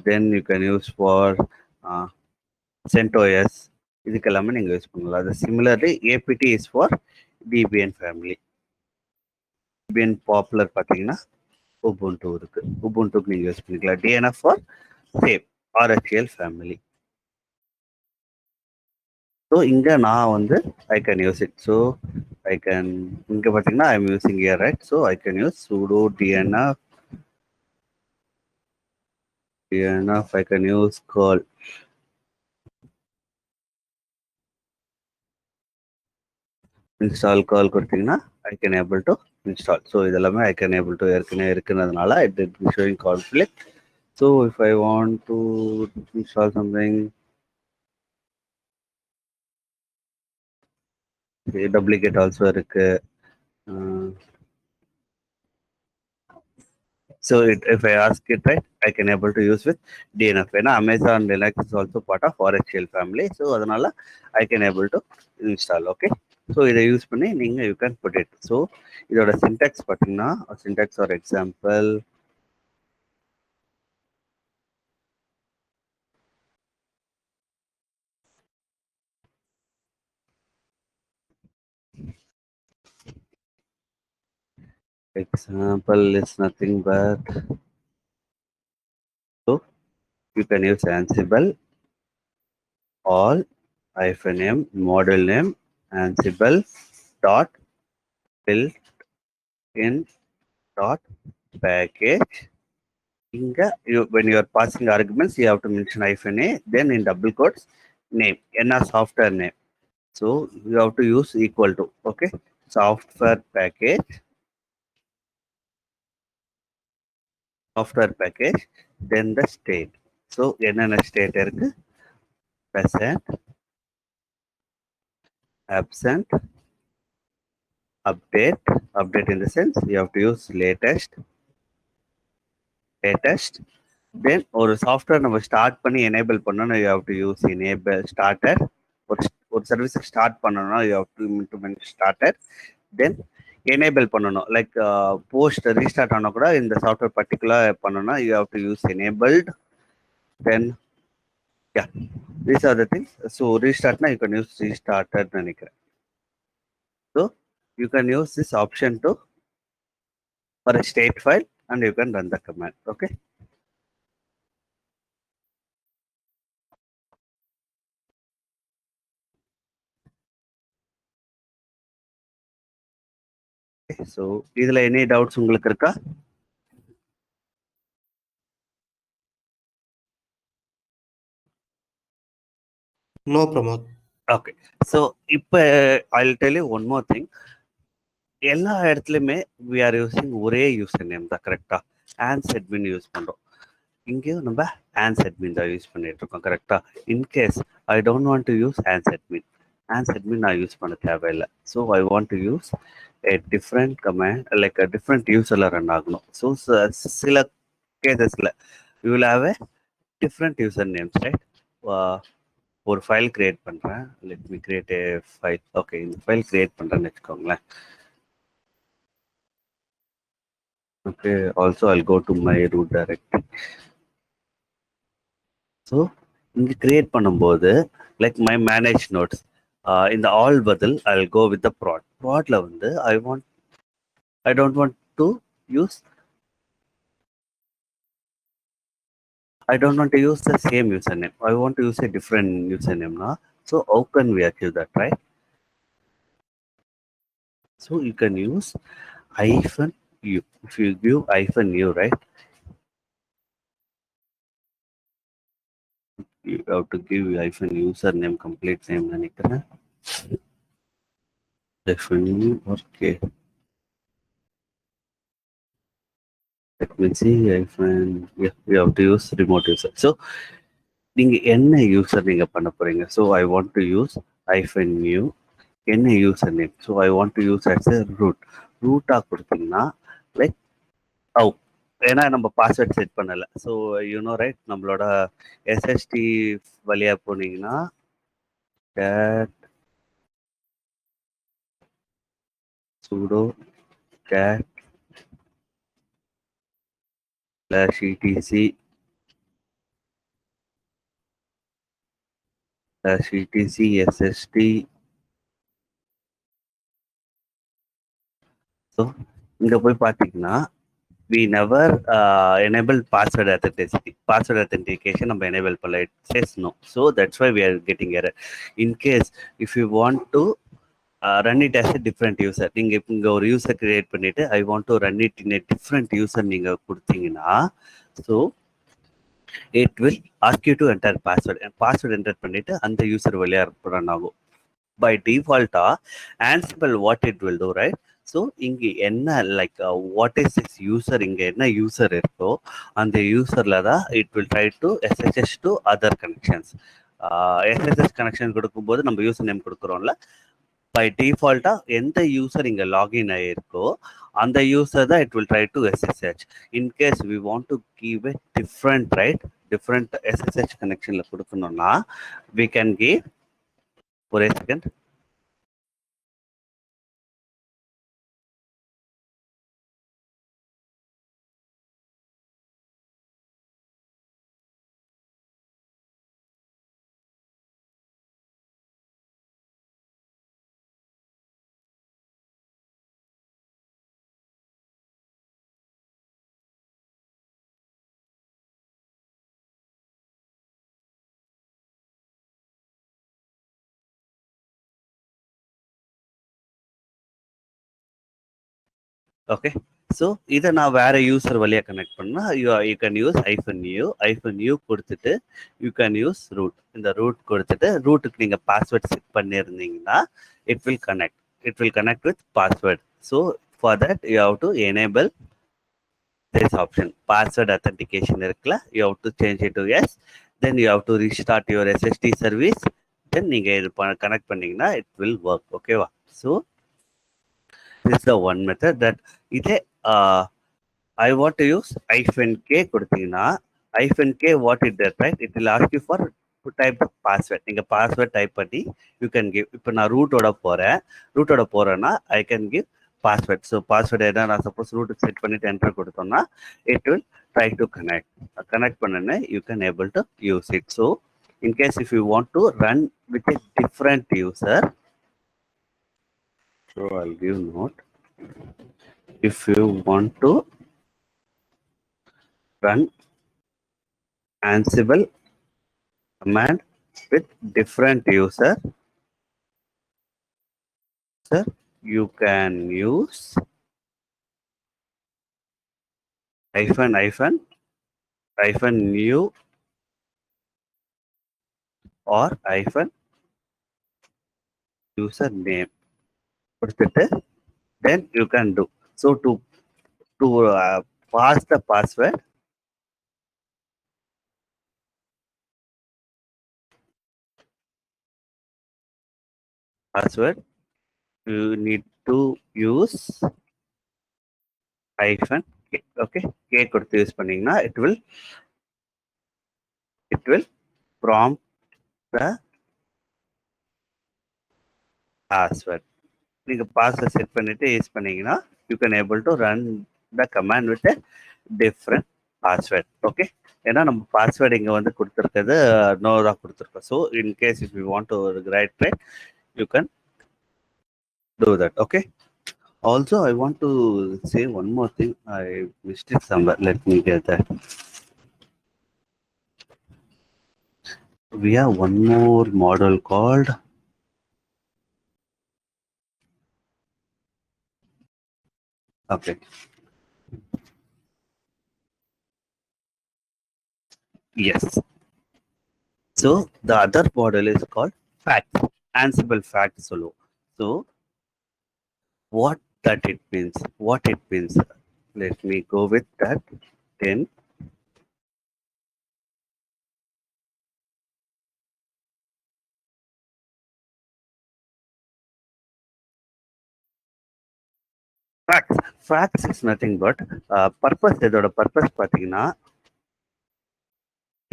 Then you can use for CentOS. இதுக்கெல்லாமே நீங்க use பண்ணலாம். அது similarly apt is for Debian family. Debian popular பார்த்தீங்கன்னா Ubuntu இருக்கு. Ubuntu நீங்க use பண்ணிக்கலாம். DNF for same RHL family. So இங்க நான் வந்து I can use it. So I can இங்க பார்த்தீங்கன்னா I'm using here, right? So I can use sudo DNF. I can use curl. Install curl கொடுத்தீங்கன்னா I can able to install. So இதெல்லாமே I can able to ஏற்கனவே இருக்கிறதுனால it is showing conflict. So if I want to install something, duplicate also இருக்கு. So if I ask it, right, I can able to use with DNF. ஏன்னா Amazon Linux is also part of RHL family. So அதனால I can able to install. Okay. So இதை use பண்ணி நீங்க you can put it. So இதோட syntax பார்த்தீங்கன்னா syntax or example. Example is nothing but, so you can use Ansible, all -m model name Ansible dot built in dot package. When you are passing arguments, you have to mention -a, then in double quotes name, software name. So you have to use equal to, okay, software package, then the state. So என்னென்ன state இருக்கு? Present, absent, update in the sense you have to use latest. Then ஒரு software நம்ம start பண்ணி enable பண்ணணும், you have to use enable starter. ஒரு சர்வீஸை start பண்ணணும்னா you have to mention starter. Then enable பண்ணணும், லைக் போஸ்ட் ரீஸ்டார்ட் ஆனால் கூட இந்த சாஃப்ட்வேர் பர்டிகுலர் பண்ணணும்னா you have to use enabled. Then yeah, these are the things. So ரீஸ்டார்ட்னா you can use restarter நினைக்கிறேன். So you can use this option to for a state file and you can run the command. Okay. So இதுல any doubts உங்களுக்கு இருக்கா? No, Pramod. Okay. So இப்போ I'll tell you one more thing. எல்லா இடத்துலையுமே we are using ஒரே user name தான், கரெக்டா? ANSadmin use பண்றோம். இங்கேயும் நம்ம ANSadmin தான் யூஸ் பண்ணிட்டு இருக்கோம், கரெக்டா? In case I don't want to use ANSadmin நான் யூஸ் பண்ண தேவையில்லை. So I want to use a different command, like a different userல ரன் ஆகணும். ஸோ சில கேசஸ்ல you will have a different user names, right? ஒரு ஃபைல் கிரியேட் பண்றேன். Let me create a file. Okay, இந்த ஃபைல் கிரியேட் பண்றேன்னு வச்சுக்கோங்களேன். Okay, also I'll go to my root directory. So இங்க கிரியேட் பண்ணும்போது லைக் மை மேனேஜ் நோட்ஸ், இந்த all பதில் I'll go with the ப்ராட்ல வந்து I don't want to use the same username. I want to use a different username now. So how can we achieve that, right? So you can use -u. If you give -u, right? You have to give -username complete name. -u, okay. Let me see. Yeah, we have to use remote user. So நீங்க என்ன user நீங்க பண்ண போறீங்க? So I want to use -u. என்ன user name? So I want to use as a ரூட்டாக கொடுத்தீங்கன்னா like ஏன்னா நம்ம பாஸ்வேர்ட் செட் பண்ணலை. ஸோ யூனோ ரைட், நம்மளோட எஸ்எஸ்டி வழியாக போனீங்கன்னா sudo cat /etc /etc sst. So இங்கே போய் பார்த்தீங்கன்னா we never enable password authentication நம்ம enable பண்ணல. It says no. So that's why we are getting error. In case if you want to run it as a different user, நீங்க இங்க ஒரு user create பண்ணிட்டு I want to run it in a different user நீங்க கொடுத்தீங்கன்னா, so it will ask you to enter password enter பண்ணிட்டு அந்த user வழியா run ஆகும். By default Ansible what it will do, right? So இங்கே என்ன like what is this user, இங்கே என்ன யூசர் இருக்கோ அந்த யூசரில் தான் it will try to SSS to other connections. SSS connection கொடுக்கும்போது நம்ம யூசர் நேம் கொடுக்குறோம்ல, பை டிஃபால்ட்டாக எந்த யூசர் இங்கே லாகின் ஆகிருக்கோ அந்த யூசர் தான் it will try to SSH. In case we want to give a different SSH கனெக்ஷனில் கொடுக்கணும்னா வி கேன் கிவ், ஒரே செகண்ட். ஓகே, ஸோ இதை நான் வேற யூசர் வழியாக கனெக்ட் பண்ணால் யூ கேன் யூஸ் -u கொடுத்துட்டு யூ கேன் யூஸ் ரூட். இந்த ரூட் கொடுத்துட்டு ரூட்டுக்கு நீங்கள் பாஸ்வேர்ட் செட் பண்ணியிருந்தீங்கன்னா it will connect with password. So for that you have to enable this option, password authentication இருக்குல்ல, you have to change it to yes. Then you have to restart your SSD service. then நீங்க இது connect பண்ணீங்கன்னா it will work. ஓகேவா? So this is the one method that இதே I want to use -k கொடுத்தீங்கன்னா -k what it does, right? It will ask you for to type the password. நீங்க password type பண்ணி you can give. இப்போ நான் ரூட்டோட போறேன்னா I can give password. So password என்ன நான் suppose root set பண்ணிட்டு enter கொடுத்தோம்னா it will try to connect பண்ணனே you can able to use it. So in case if you want to run with a different user, so I'll give note. If you want to run Ansible command with different user, you can use -new or -username. Then you can do. So to pass the password, you need to use -k. Okay, k கொடுத்து use பண்ணீங்கன்னா it will prompt the password. நீங்க password set பண்ணிட்டு use பண்ணீங்கன்னா you can able to run the command with a different password. Okay, ஏன்னா நம்ம password இங்க வந்து கொடுத்துருக்கிறது நோ தான் கொடுத்துருக்கோம். So in case if you want to write you can do that. Okay, also I want to say one more thing. I missed it somewhere. Let me get that. We have one more model called okay. Yes. So the other model is called facts. Ansible facts solo. So what it means. Let me go with that. Then facts is nothing but purpose. இதோட purpose பார்த்தீங்கன்னா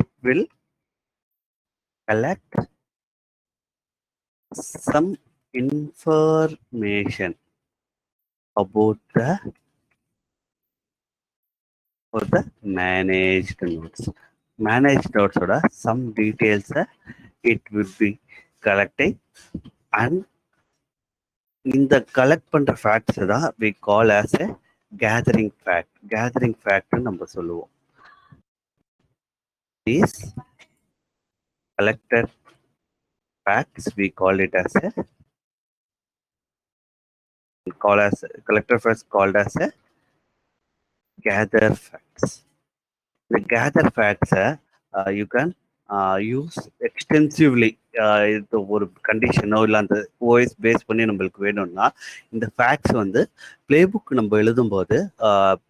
it will collect some information about the managed nodes. Managed nodes oda some details it will be collecting, and in the collect பண்ற facts தான் we call as a gathering fact நம்ம சொல்லுவோம். These collected facts we call it as a collected facts called as a gather facts. The gather facts you can use extensively. இது ஒரு கண்டிஷனோ இல்லை அந்த OS base பண்ணி நம்மளுக்கு வேணும்னா இந்த ஃபேக்ட்ஸ் வந்து பிளேபுக் நம்ம எழுதும்போது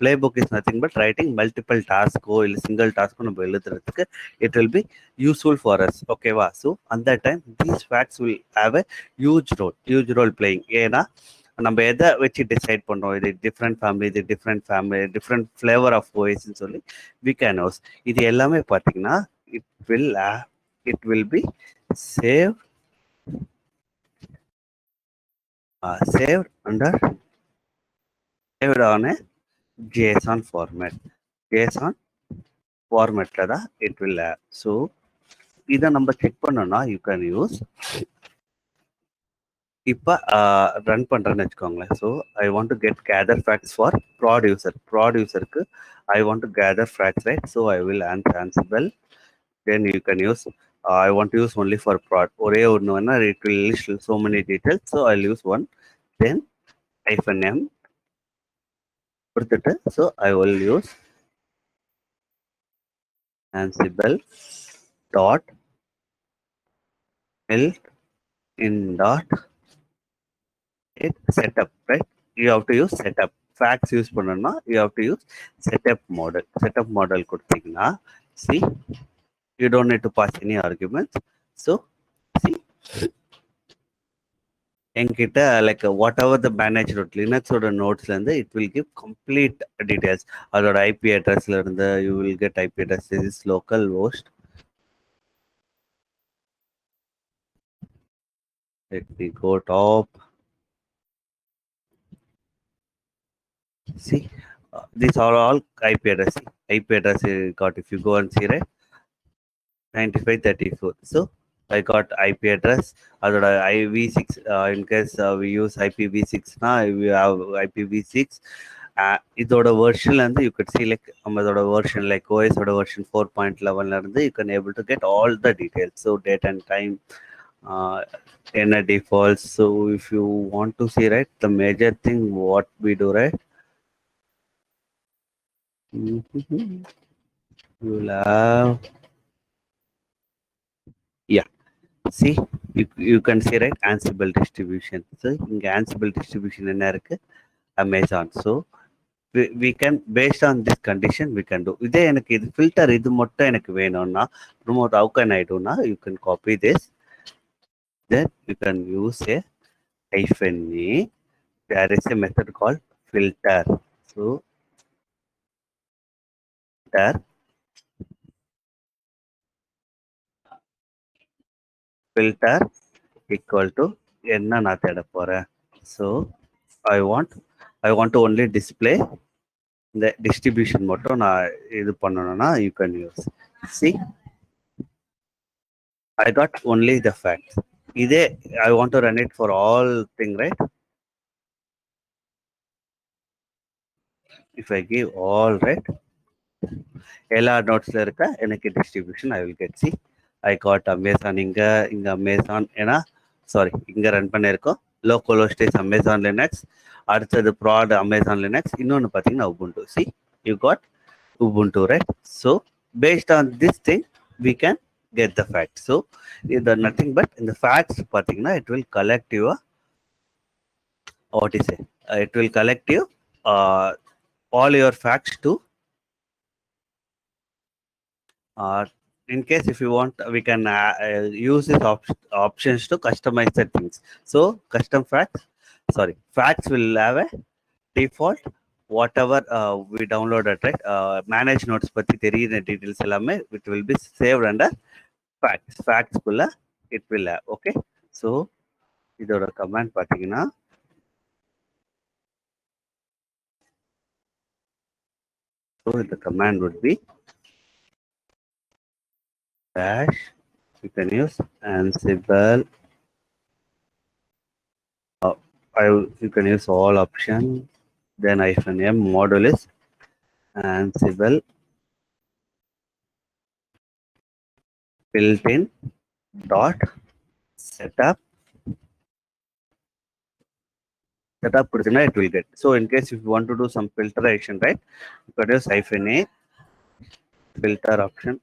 playbook is nothing but writing multiple டாஸ்க்கோ இல்லை சிங்கிள் டாஸ்க்கோ நம்ம எழுதுறதுக்கு it will be useful for us. ஓகேவா? ஸோ அந்த time these facts will have a huge role playing. ஏன்னா நம்ம எதை வச்சு டிசைட் பண்ணோம், இது டிஃப்ரெண்ட் ஃபேமிலி, இது டிஃப்ரெண்ட் ஃப்ளேவர் ஆஃப் ஓஎஸ்ன்னு சொல்லி வி கேன் ஹவுஸ். இது எல்லாமே பார்த்தீங்கன்னா it will be saved on a JSON format. JSON formatல தான் it will have. So இதை நம்ம செக் பண்ணோம்னா you can use. இப்போ ரன் பண்ணுறேன்னு வச்சுக்கோங்களேன். So I want to get gather facts for ப்ராடியூசருக்கு I want to gather facts, right? So I will Ansible. Then you can use I want to use only for prod. ஒரே ஒன்று வேணா it will list so many details. So I'll use one. Then -m கொடுத்துட்டு so I will use Ansible dot built in dot setup, right? You have to use setup. Facts use பண்ணனும்னா you have to use setup model கொடுத்தீங்கன்னா see you don't need to pass any arguments. So see என்கிட்ட like whatever the manage root லினக்ஸோட நோட்ஸ்ல இருந்து it will give complete details. அதோட IP அட்ரஸ்ல இருந்து you will get IP address is localhost. Let me go top. See, these are all IP address. IP address you got if you go and see, right? 9534. So I got IP address. அதோட IV6 in case we use IPv6 na we have IPv6. இதோட வெர்ஷன்ல இருந்து you could see like நம்மளோட version like OS ஓட version 4.11 ல இருந்து you can able to get all the details. So date and time, என்ன defaults. So if you want to see, right, the major thing what we do, right? You will have, yeah, see, you can see, right, Ansible distribution. So இங்க Ansible distribution என்ன இருக்கு? Amazon. So we can, based on this condition we can do. இதே எனக்கு இது filter இது மட்டும் எனக்கு வேணும்னா promote, how can I do now? You can copy this, then you can use a hyphen e. There is a method called filter. So filter equal to என்ன நான் தேட போறேன். So I want to only display the distribution மட்டும் நான் இது பண்ணணும்னா you can use. See, I got only the facts. இதே I want to run it for all thing, right? If I give all, right, எல்லா நோட்ஸ்ல இருக்க எனக்கு distribution I will get. See, I got Amazon. இங்க Amazon, ஏன்னா sorry இங்க run பண்ணியிருக்கோம் local hosts Amazon Linux. அடுத்தது ப்ராட் அமேசான் லினக்ஸ். இன்னொன்று பார்த்தீங்கன்னா Ubuntu. See, you got Ubuntu, right? So based on this thing we can get the fact. So இது nothing but இந்த ஃபேக்ட்ஸ் பார்த்தீங்கன்னா it will collect your what is it? It will collect you all your facts to. In case if you want, we can use these options to customize the things. So custom facts, sorry, facts will have a default whatever we downloaded, right? Manage notes பத்தி தெரியுற details எல்லாமே it will be saved under facts குள்ள it will have. Okay, so இதோட command பார்த்தீங்கன்னா, so the command would be dash. You can use Ansible. You can use all option. Then -m module is Ansible built-in dot setup. Setup கொடுத்தீங்கன்னா it will get. So in case if you want to do some filtration, right, you can use -a filter option.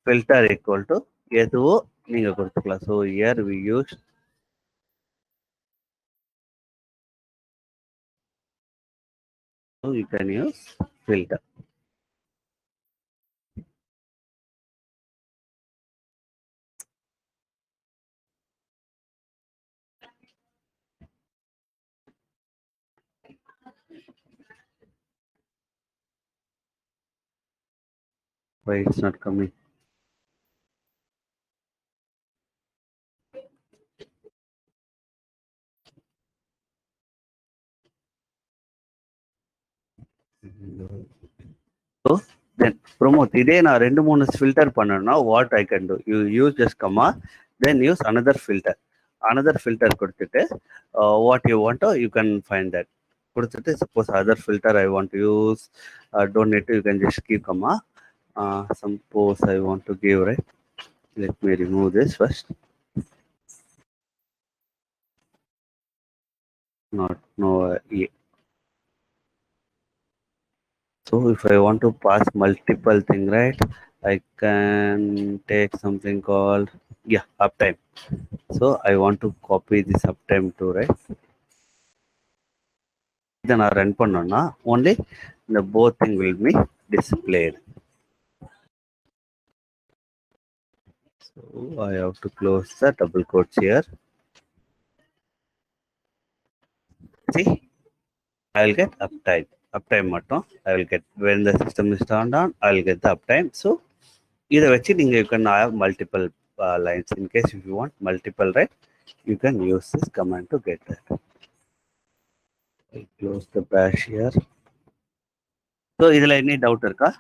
Filter equal to எதுவோ நீங்க கொடுத்துக்கலாம். So here we use so you can use filter. Why it's not coming? So then promote இதே நான் 2-3 filter பண்ணணும்னா what I can do? You use just comma, then use another filter கொடுத்துட்டு what you want to, you can find that. கொடுத்துட்டு suppose other filter I want to use, don't need to, you can just keep comma. Suppose I want to give, right, let me remove this first. Not no yeah. So if I want to pass multiple thing, right, I can take something called, yeah, uptime. So I want to copy this uptime too, right? Then I run பண்ணோம்னா only the both thing will be displayed. So I have to close the double quotes here. See, I will get uptime. Uptime மட்டும் I will get when the system is turned on, I will get the uptime. So இதை வச்சு நீங்க you can have multiple lines in case if you want multiple, right? You can use this command to get that. I close the bash here. So இதுல any doubt இருக்கா?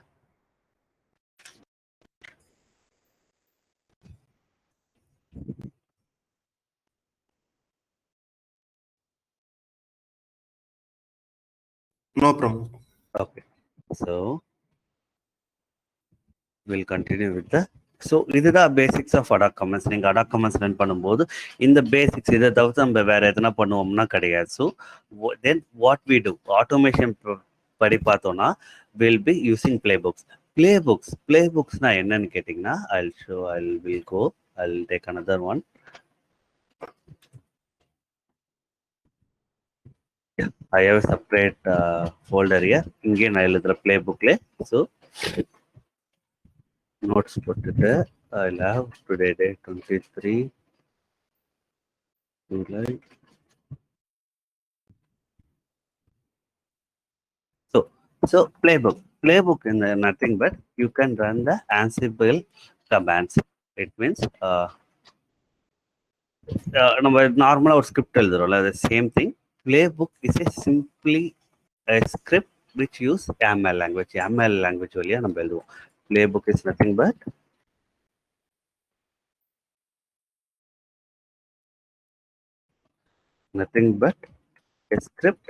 No, Pramod. Okay. So we'll continue with the so இதுதான் basics of attack comments. நீங்கள் attack comments run பண்ணும்போது இந்த basics இதை தவிர்த்து நம்ம வேற எதனா பண்ணுவோம்னா கிடையாது. So then what we do automation படி பார்த்தோம்னா will be using playbooks. பிளே புக்ஸ்னா என்னன்னு கேட்டிங்கன்னா I will go I take another one. I have a separate folder here. இங்கே நான் எழுதுற பிளே புக்ல. ஸோ notes போட்டுட்டு I'll have today day 23 July. So playbook is nothing but you can run the Ansible commands. It means நம்ம நார்மலா ஒரு script எழுதுறோம்ல, the same thing. Playbook is a simply a script which use YAML language. YAML language வழியா நம்ம எழுதுவோம். Playbook is nothing but a script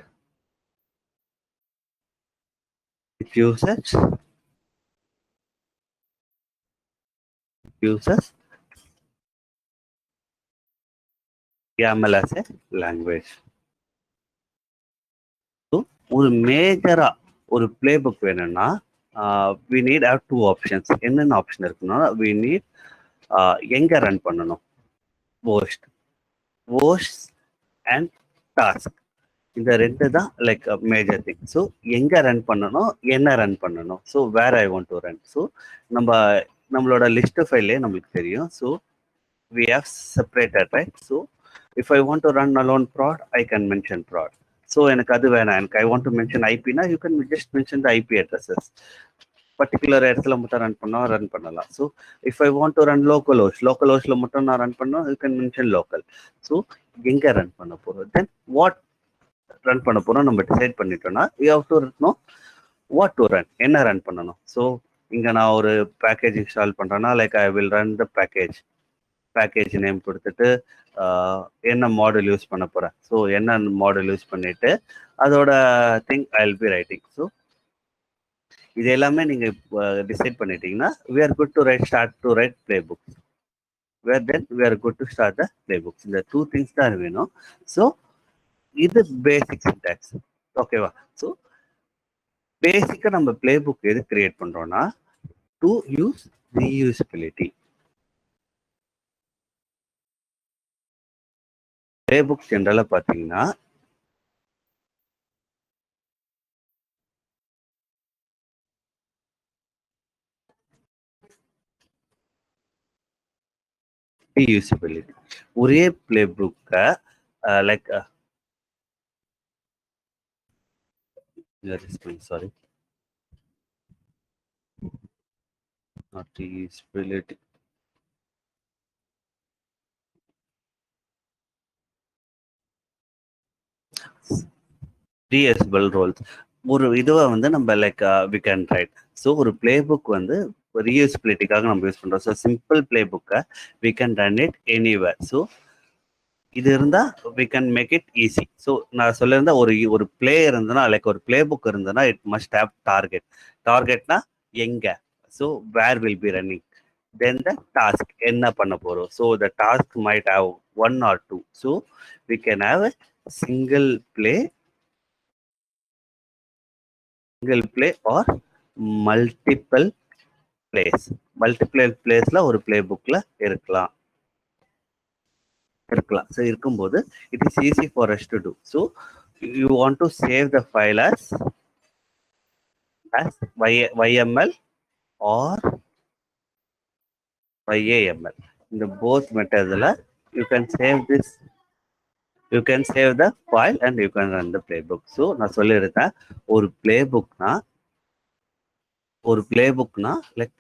which uses YAML as a language. So ஒரு மேஜரா ஒரு playbook வேணும்னா we need have two options. என்னென்ன option இருக்குன்னா we need எங்க ரன் பண்ணணும், host and task. இந்த ரெண்டு தான் லைக் மேஜர் திங். ஸோ எங்க ரன் பண்ணணும், என்ன ரன் பண்ணணும். So where I want to run. So நம்மளோட லிஸ்ட் ஃபைல்லே நம்மளுக்கு தெரியும். So we have separated, right? So if I want to run alone prod, I can mention prod. So எனக்கு அது வேணாம், எனக்கு I want to mention IP னா you can just mention the IP addresses. Particular இடத்துல மட்டும் run பண்ணலாம். So if I want to run local ஹோஸ்ட்ல மட்டும் நான் ரன் பண்ணோம், you can mention local. So எங்க ரன் பண்ண போறோம், தென் வாட் ரன் பண்ண போறோம் நம்ம டிசைட் பண்ணிட்டோம்னா you have to know what to run, என்ன ரன் பண்ணணும். ஸோ இங்க நான் ஒரு பேக்கேஜ் இன்ஸ்டால் பண்றேன்னா like I will run the package name கொடுத்துட்டு என்ன மாடல் யூஸ் பண்ண போறேன். ஸோ என்ன மாடல் யூஸ் பண்ணிட்டு அதோட thing I will be writing. So இது எல்லாமே நீங்க டிசைட் பண்ணிட்டீங்கன்னா we are good to start to write playbooks. we are good to start the playbooks. இந்த டூ திங்ஸ் தான் வேணும். ஸோ இது பேசிக் சின்டாக்ஸ். ஓகேவா? ஸோ பேசிக்கா நம்ம பிளேபுக் எது கிரியேட் பண்றோம்னா டு யூஸ் ரீயூசபிலிட்டி. பிளேபுக் ஜென்ரலா பாத்தீங்கன்னா ரீயூசபிலிட்டி. ஒரே பிளேபுக்கை like sorry, not reusability. reusable roles. ஒரு இதுவை வந்து நம்ம like we can write. So ஒரு பிளே புக் வந்து ரீயூசபிலிட்டிக்காக நம்ம யூஸ் பண்றோம். ஸோ சிம்பிள் பிளே புக்கை we can run it anywhere. So இது இருந்தா we can make it easy. So நான் சொல்லியிருந்தா ஒரு பிளே இருந்ததுன்னா லைக் ஒரு பிளே புக் இருந்ததுன்னா இட் மஸ்ட் ஹேவ் டார்கெட்னா எங்க. So where will be running, then the task என்ன பண்ண போறோம். So the task might have 1 or 2. So we can have a single play or multiple playsல ஒரு பிளே புக்ல இருக்கலாம். ஸோ இருக்கும்போது it is easy for us to do. So you want to save the file as YML or YAML. இந்த both methodல you can save this, you can save the file and you can run the playbook. So நான் சொல்லியிருந்தேன் ஒரு playbookனா like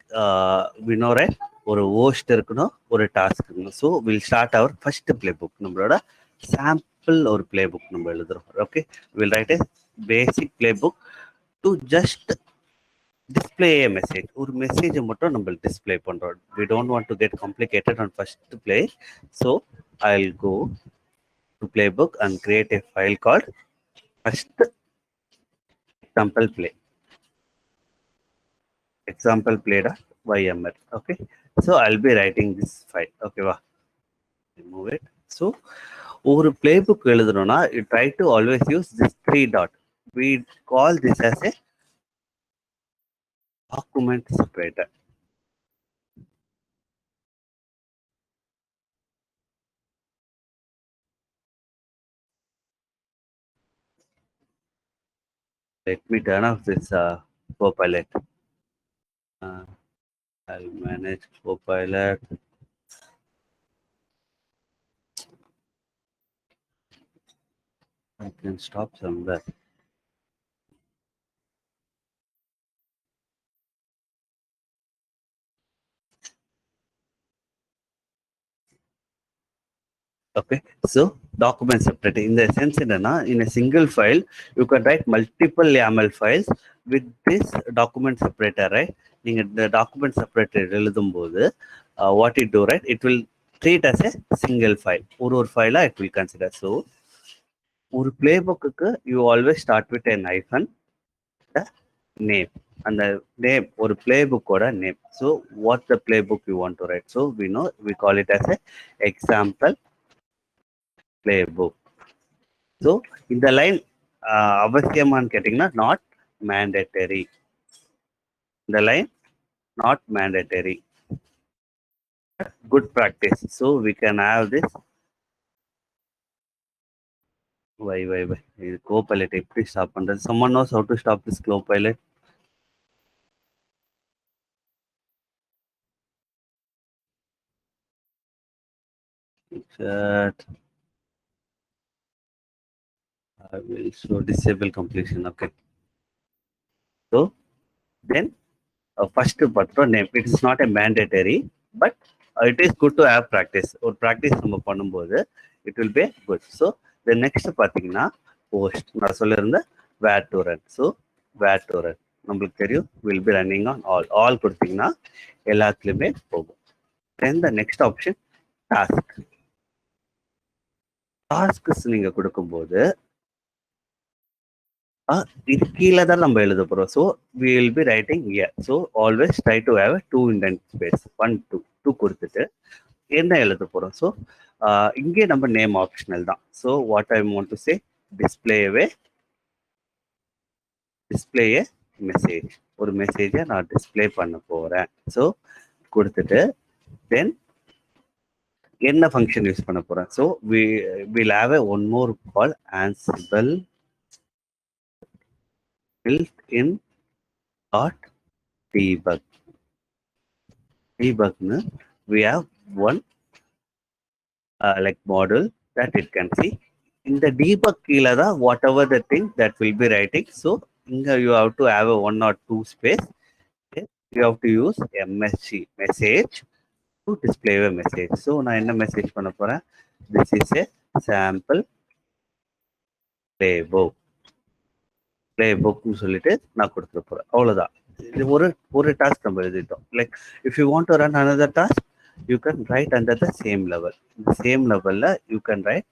we know right, ஒரு host இருக்கணும், ஒரு task இருக்கணும். So will start our first playbook. நம்மளோட சாம்பிள் ஒரு பிளேபுக் நம்ம எழுதுறோம். Okay, will write a basic playbook to just display a message. ஒரு மெசேஜை மட்டும் நம்ம டிஸ்பிளே பண்றோம். We don't want to get complicated on first play. So I will go to playbook and create a file called first example play. example play.yml. Okay, so I'll be writing this file. Okay, wow. Remove it. So over playbook எழுதணும்னா you try to always use this 3 dot. We call this as a document separator. Let me turn off this Copilot. I'll manage Copilot. I can stop somewhere. Okay, so document separator in the sense என்னன்னா, in a single file you can write multiple YAML files with this document separator, right? நீங்க இந்த document separator எழுதும்போது what it do, right, it will treat as a single file. ஒரு ஃபைலா it will consider. So ஒரு playbookக்கு you always start with a hyphen, the name, அந்த name ஒரு playbookோட name. So what the playbook you want to write, so we know we call it as a example playbook. So இந்த line அவசியமானு கேட்டிங்கன்னா not mandatory. இந்த line not mandatory, good practice. So we can have this. Why இது Copilot எப்படி stop பண்றது? someone knows how to stop this Copilot? Chat. I will show disable completion. Okay, so then first பார்த்தோம் name. It is not a mandatory, but it is good to have practice. ஒரு practice நம்ம பண்ணும்போது it will be good. So the next பார்த்தீங்கன்னா post. நான் சொல்லியிருந்தேன் where to run. So where to run நம்மளுக்கு தெரியும், will be running on all கொடுத்தீங்கன்னா எல்லாத்துலேயுமே போகும். Then the next option task. tasks நீங்கள் கொடுக்கும்போது இது கீழே தான் நம்ம எழுத போகிறோம். So we will be writing here. So always try to have 2 indent space, 1 2 கொடுத்துட்டு என்ன எழுத போகிறோம். ஸோ இங்கே நம்ம நேம் ஆப்ஷனல் தான். So what I want to say, display message. ஒரு மெசேஜை நான் டிஸ்பிளே பண்ண போகிறேன். ஸோ கொடுத்துட்டு தென் என்ன ஃபங்க்ஷன் யூஸ் பண்ண போகிறேன். So will have one more call Ansible built-in debug. Debugனு we have one like model that it can see. இந்த debug கீழே தான் whatever the thing that will be writing. So இங்க you have to have a 1 or 2 space. You have to use MSG message to display a message. So நான் என்ன message பண்ண போறேன், this is a sample playbookனு சொல்லிட்டு நான் கொடுத்துட போறேன். அவ்வளவுதான். இது ஒரு டாஸ்க் நம்ம எழுதிட்டோம். Like if you want to run another task, you can write under the same level. இந்த சேம் லெவல்ல you can write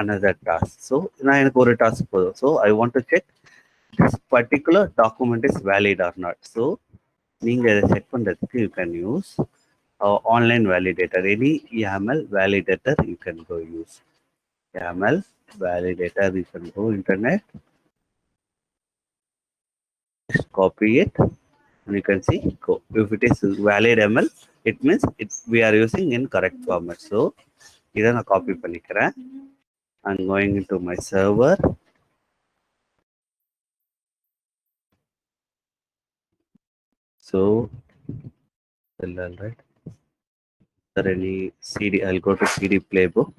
another task. So நான் எனக்கு ஒரு டாஸ்க் போதும். So I want to check this particular document is valid or not. So நீங்க இதை check பண்றதுக்கு you can use online validator. Any YAML validator you can go use. YAML validator, you can go internet, just copy it and you can see go. If it is valid ML, it means we are using in correct format. So இதை நான் copy பண்ணிக்கிறேன். I'm going into my server. So right, there any CD? I'll go to CD playbook.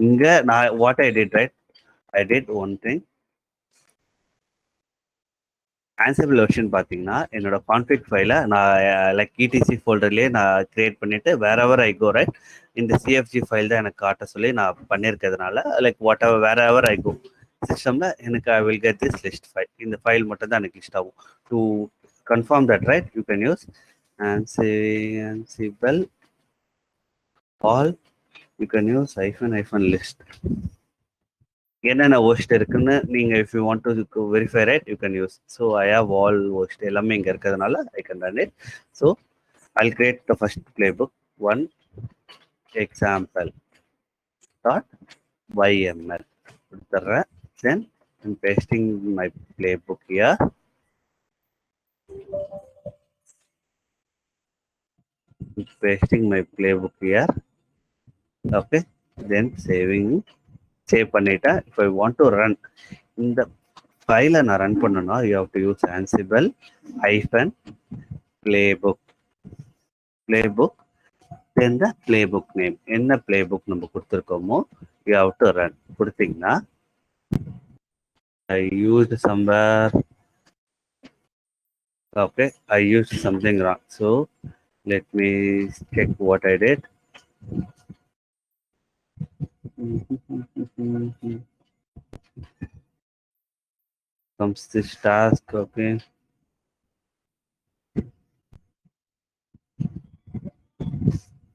இங்க நான் what I did, right? I did one thing. Ansible version பார்த்தீங்கன்னா என்னோட config ஃபைலை நான் like இடிசி ஃபோல்டர்லேயே நான் கிரியேட் பண்ணிட்டு wherever I go, right? இந்த CFG file தான் எனக்கு காட்ட சொல்லி நான் பண்ணியிருக்கிறதுனால லைக் வாட் எவர் வேர் எவர் ஐ கோ சிஸ்டமில் எனக்கு ஐ will get this list file. இந்த ஃபைல் மட்டும் தான் எனக்கு லிஸ்ட் ஆகும். To confirm that, right, you can use Ansible all. You can use hyphen list. என்னென்ன host இருக்குன்னு நீங்க if you want to verify, right, you can use. So I have all host எல்லாமே இங்க இருக்கிறதுனால I can run it. So I'll create the first playbook, one example dot yml கொடுத்துறேன். Then I'm pasting my playbook here. Okay, then save பண்ணிட்டேன். If I want to run இந்த ஃபைலை நான் run பண்ணணும்னா you have to use Ansible hyphen playbook, then the playbook name. என்ன playbook நம்ம கொடுத்துருக்கோமோ you have to run கொடுத்தீங்கன்னா I used somewhere, okay, I used something wrong. So let me check what I did. Comes this task, okay.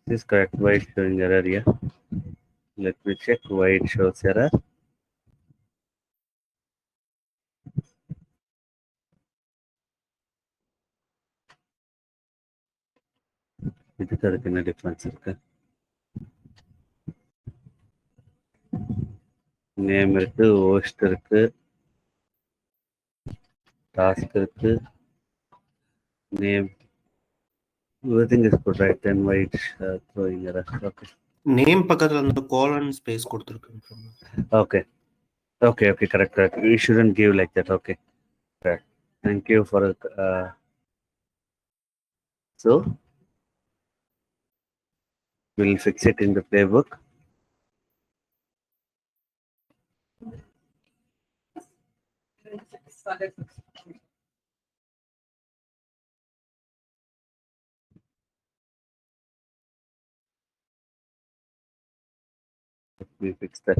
This is correct. Why it's showing error here? Let me check why it shows error. இதுக்கு அதுக்கு என்ன difference இருக்கு? Name இருக்கு, host இருக்கு, task இருக்கு, name, everything is good, right? Then why it's throwing error? Okay. Name பக்கத்துல அந்த colon space கொடுத்துருக்கேன். Okay. Okay, correct. We shouldn't give like that. Okay, correct. Thank you for so we'll fix it in the playbook. Let me fix that.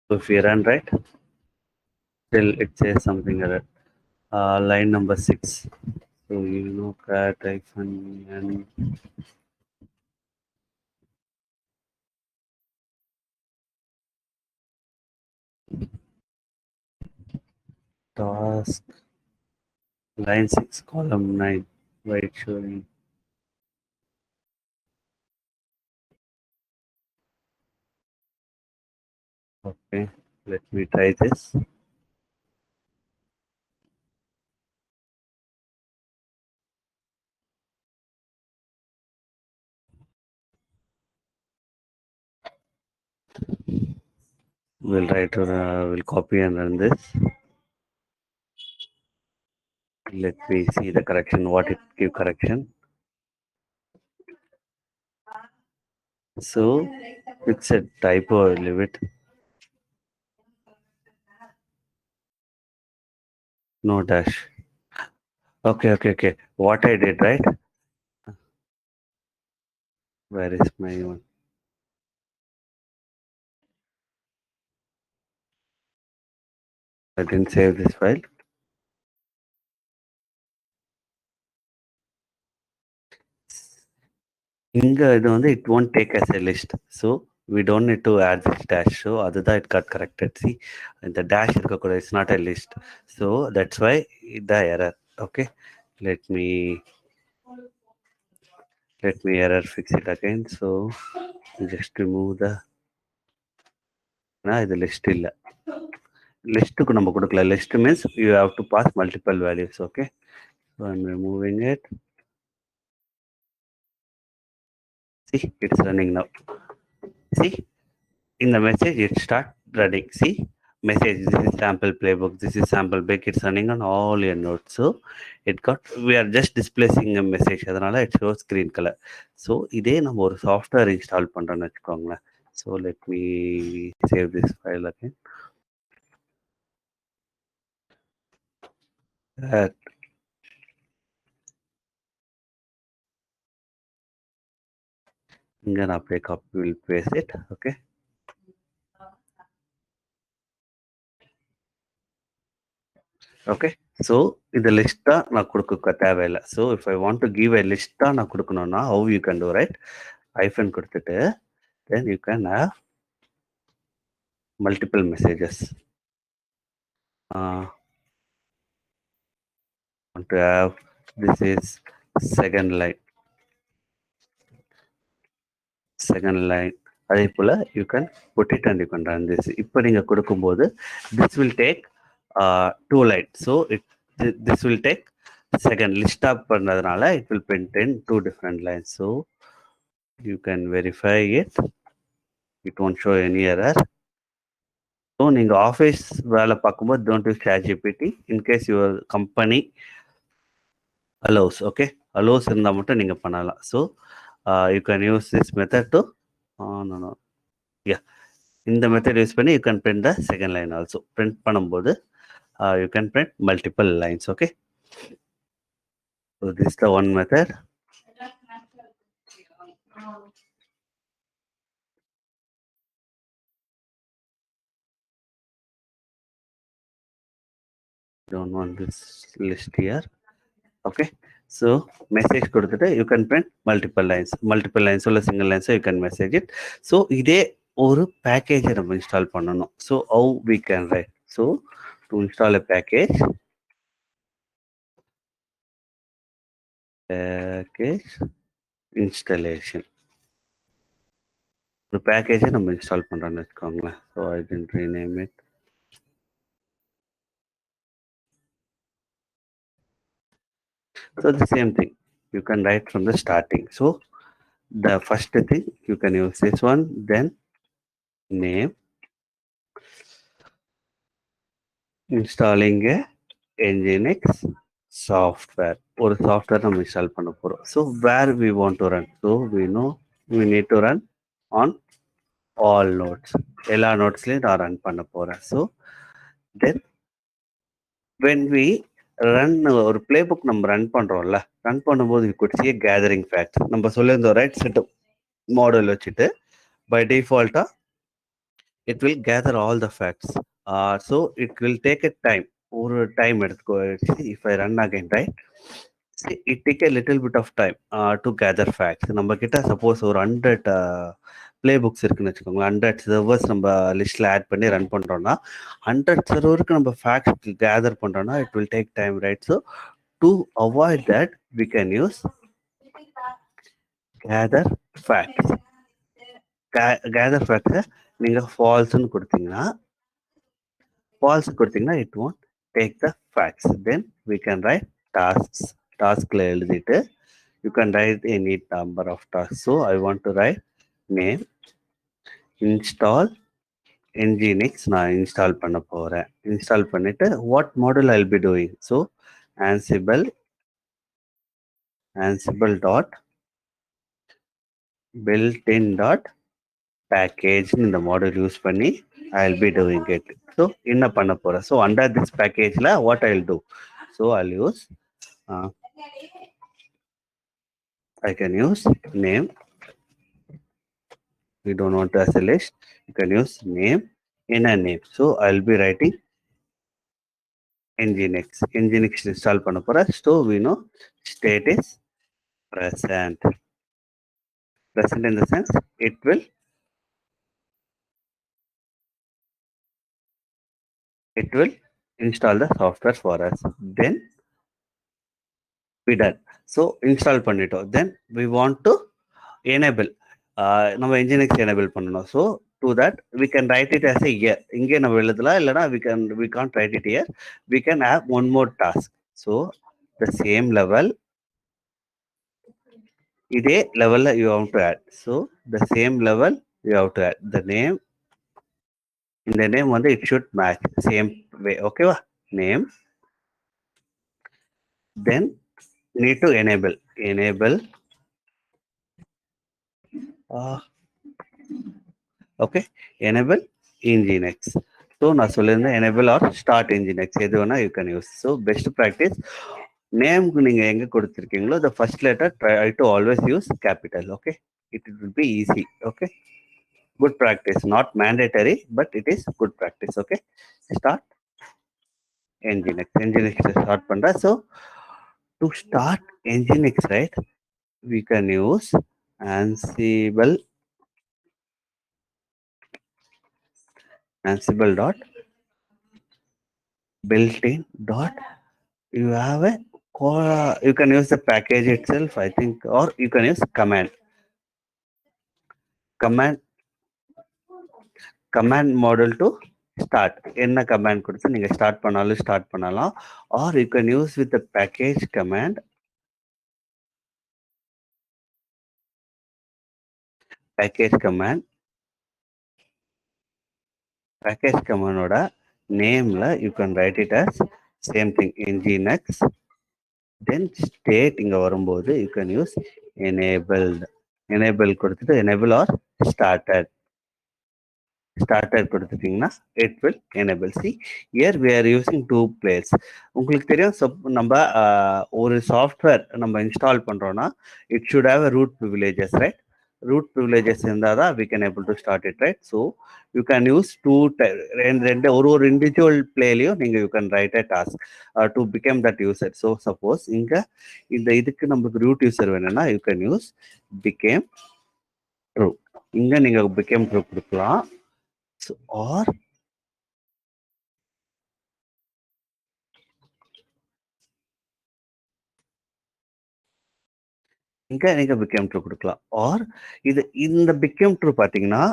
So if you run, right, still it says something error. Line number 6. So you know cat hyphen and task line 6 column 9. Why it's showing? Okay, let me try this. We'll we'll copy and run this. Let me see the correction, what it give correction. So it's a typo, leave it. No dash. Okay. What I did, right? Where is my one? I didn't save this file. இங்க இது வந்து it won't take as a list. So we don't need to add this dash. So அதுதான் it got corrected. See, the dash இருக்கக்கூடாது. It's not a list. So that's why the error. Okay, let me error fix it again. So just remove the இது list இல்ல, லிஸ்ட்டுக்கு நம்ம கொடுக்கல. List means you have to pass multiple values. Okay, so I'm removing it. See, it's running now. See, in the message it start running. See, message, this is sample playbook, this is sample break, it's running on all your nodes. So we are just displacing a message, அதனால it shows green color. So இதே நம்ம ஒரு software install பண்றோம்னு வச்சுக்கோங்களேன். So let me save this file again. இங்க நான் அப்படியே copy will paste it. Okay. Okay. So இந்த லிஸ்ட்டாக நான் கொடுக்க தேவையில்லை. So if I want to give a லிஸ்ட்டாக நான் கொடுக்கணும்னா how you can do right, hyphen கொடுத்துட்டு then you can have multiple messages. Want to have this is second line அதே போல் you can put it and you can run this. இப்போ நீங்கள் கொடுக்கும்போது this will take 2 line. So this will take second list up பண்ணதுனால it will print in 2 different lines. So you can verify it, it won't show any error. So நீங்க office வேலை பார்க்கும்போது don't use ChatGPT. In case your company allows, okay, allows இருந்தால் மட்டும் நீங்கள் பண்ணலாம். So you can use this method to no yeah, இந்த method use பண்ணி you can print the second line also. print பண்ணும்போது you can print multiple lines. Okay, so this is the one method. Don't want this list here. Okay, so message கொடுத்துட்டு you can print multiple lines or single lines, so you can message it. So இதே ஒரு பேக்கேஜை நம்ம install பண்ணணும். So how we can write? So to install a package installation, ஒரு பேக்கேஜை நம்ம install பண்ணுறோம்னு வச்சுக்கோங்களேன். So I didn't rename it. So the same thing you can write from the starting. So the first thing you can use this one, then name, installing a Nginx software, ஒரு software நம்ம install பண்ண போகிறோம். So where we want to run, so we need to run on all nodes, எல்லா நோட்ஸ்லையும் நான் run பண்ண போகிறேன். So then when we run ஒரு பிளே புக் நம்ம ரன் பண்ணுறோம்ல, ரன் பண்ணும்போது we could see gathering facts. நம்ம சொல்லியிருந்தோம் ரைட், செட் மாடல் வச்சுட்டு பை டிஃபால்ட்டாக it will gather all the facts. So it will take a time, ஒரு டைம் எடுத்துக்கோ. if I run again, right, see, it take a little bit of time to gather facts. நம்ம கிட்ட suppose ஒரு 100 play books இருக்குன்னு வச்சுக்கோங்களேன், 100 servers நம்ம லிஸ்ட்ல add பண்ணி ரன் பண்றோம்னா 100 சர்வருக்கு நம்ம ஃபேக்ட்ஸ் கேதர் பண்றோம்னா it will take time, right? So to avoid that we can use gather facts. gather facts நீங்க ஃபால்ஸ்ன்னு கொடுத்தீங்கன்னா it won't take the facts. Then we can write tasks. taskல எழுதிட்டு you can write any number of tasks. So I want to write name, install Nginx, நான் install பண்ண போறேன். Install பண்ணிட்டு what module I'll be doing? So Ansible dot built-in dot package இந்த model use பண்ணி I'll be doing it. So என்ன பண்ண போறேன்? So under this package la what I'll do? So I'll use I can use name. We don't want to as a list. You can use name in a name. So I'll be writing Nginx. Nginx install பண்ண போறேன். So we know state is present. Present in the sense it will install the software for us. Then we done. So install பண்ணிட்டோம். Then we want to enable. நம்ம Nginx enable பண்ணணும். So to that we can write it as a year. இங்கே நம்ம எழுதலாம், இல்லைனா we can't write it here. We can have one more task. So the same level, இதே level you have to add. So the same level you have to add the name இந்த name வந்து it should match same way. ஓகேவா? Name, then need to enable okay, enable nginx. So நான் சொல்லியிருந்தேன் enable or start nginx எது வேணா you can use. So best practice, நேம்க்கு நீங்க எங்க கொடுத்துருக்கீங்களோ the first letter try to always use capital. Okay, it will be easy. Okay, good practice, not mandatory but it is good practice. Okay, start nginx start பண்றேன். So to start nginx, right, we can use ansible dot built-in dot, you have a you can use the package itself, I think, or you can use command model to start. என்ன command கொடுத்து நீங்க start பண்ணாலும் start பண்ணலாம், or you can use with the package command. package command ஓட நேம்ல you can write it as same thing nginx, then state இங்க வரும்போது you can use enable கொடுத்துட்டு enable or started கொடுத்துட்டீங்கன்னா it will enable. See, here we are using two players. உங்களுக்கு தெரியும், நம்ம ஒரு சாஃப்ட்வேர் நம்ம இன்ஸ்டால் பண்றோம்னா it should have a root privileges, right? root privileges இருந்தால் தான் we can able to start it, right? So you can use ரெண்டு ஒரு இண்டிவிஜுவல் பிளேலையும் நீங்க you can write a task to become that user. So suppose இங்க இந்த இதுக்கு நமக்கு root user வேணும்னா you can use became true. இங்க நீங்க became true கொடுக்கலாம், or இங்க நீங்க became true கொடுக்கலாம், or இந்த became true பாத்தீங்கன்னா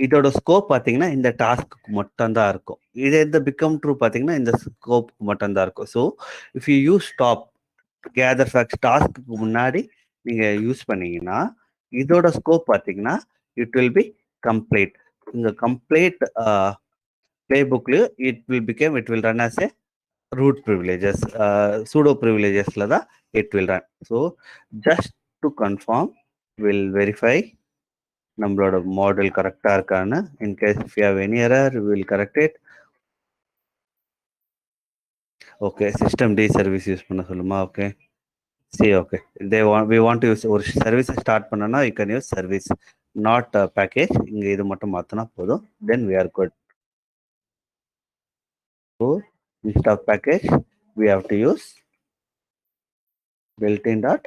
இதோட ஸ்கோப் பாத்தீங்கன்னா இந்த டாஸ்க்கு மட்டும் தான் இருக்கும். இந்த become true பாத்தீங்கன்னா இந்த ஸ்கோப்புக்கு மட்டும் தான் இருக்கும். So if you use stop gather facts டாஸ்க்கு முன்னாடி நீங்க யூஸ் பண்ணீங்கன்னா இதோட ஸ்கோப் பாத்தீங்கன்னா இட் வில் பி கம்ப்ளீட். இந்த கம்ப்ளீட் பிளே புக்லயும் it will run as a root privileges, pseudo privilegesல தான் it will run. So just to confirm, we'll verify நம்மளோட மாடல் கரெக்டா இருக்கான்னு. In case if you have any error, we will correct it. Okay, systemd service use பண்ண சொல்லுமா? Okay, see, okay, we want to use ஒரு service start பண்ணனா you can use service, not package. இங்க இது மட்டும் மாத்தினா போதும், then we are good. So instead of package we have to use built-in dot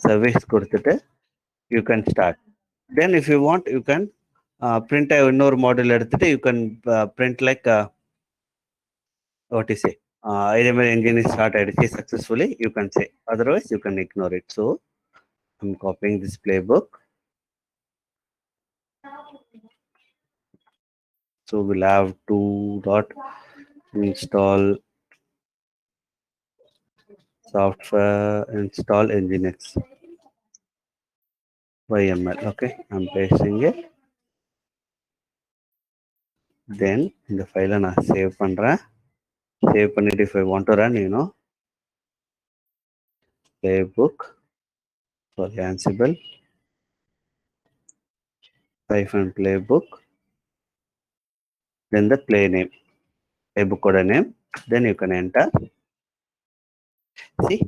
service கொடுத்துட்டு you can start. Then if you want you can print இன்னொரு model எடுத்துட்டு you can print like what you say, இதே மாதிரி engine start ஆயிடுச்சு successfully, you can say, otherwise you can ignore it. So I'm copying this playbook. So we'll have to dot install software install nginx yml. Okay, I'm pasting it. Then இந்த ஃபைலை நான் save பண்றேன். Save பண்ணிட்டு if I want to run, playbook, sorry, Ansible -playbook, then the play name, playbook code name, then you can enter. See,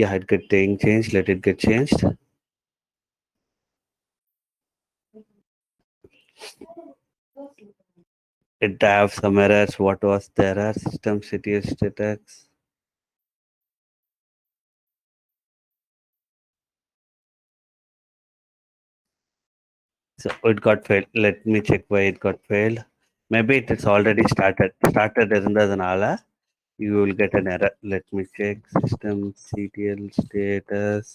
yeah, it getting changed. Let it get changed. It have some errors. What was the error? System cts status. So it got failed. Let me check why it got failed. Maybe it is already started இருந்ததுனால you will get an error. Let me check system ctl status.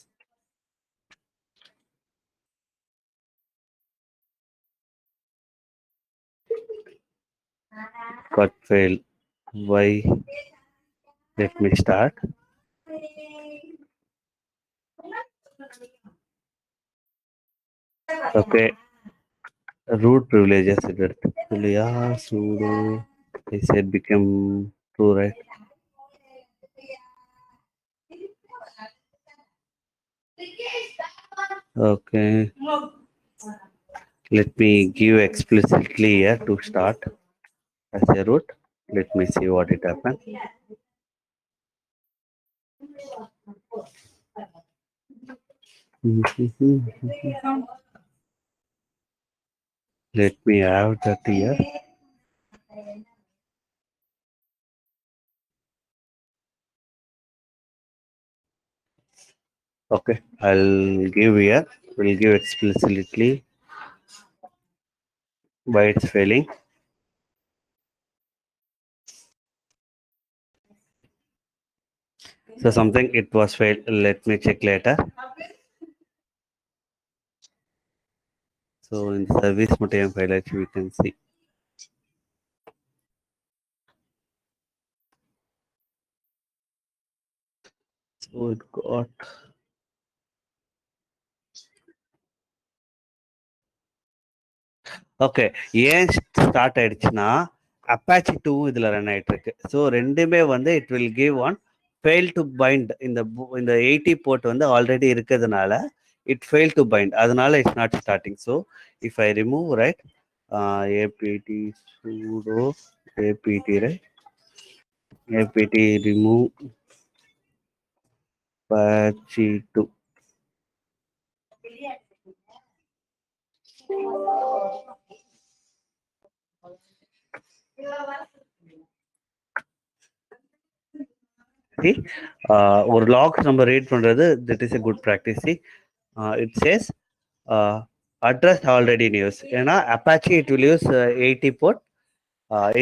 Got failed. Why? Let me start. Okay, root privileges sudo I said become true, right? Okay, let me give explicitly here to start as a root. Let me see what it happens. Let me have that here. Okay, I'll give here. We'll give explicitly why it's failing. So something it was failed. Let me check later. So in service material file actually we can see. So it got okay ஏன் start ஆயிடுச்சுன்னா Apache 2 இதுல run ஆயிட்டு இருக்கு. ஸோ ரெண்டுமே வந்து it will give one fail to bind. இந்த 80 port வந்து ஆல்ரெடி இருக்கிறதுனால இட் ஃபெயில் டு பைண்ட், அதனால it's not starting. So if I remove right APT sudo apt right apt remove apache 2. See, ஒரு லாக்ஸ் நம்ம ரீட் பண்றது that is a good practice. It says address already in use. ஏன்னா Apache it will use 80 port,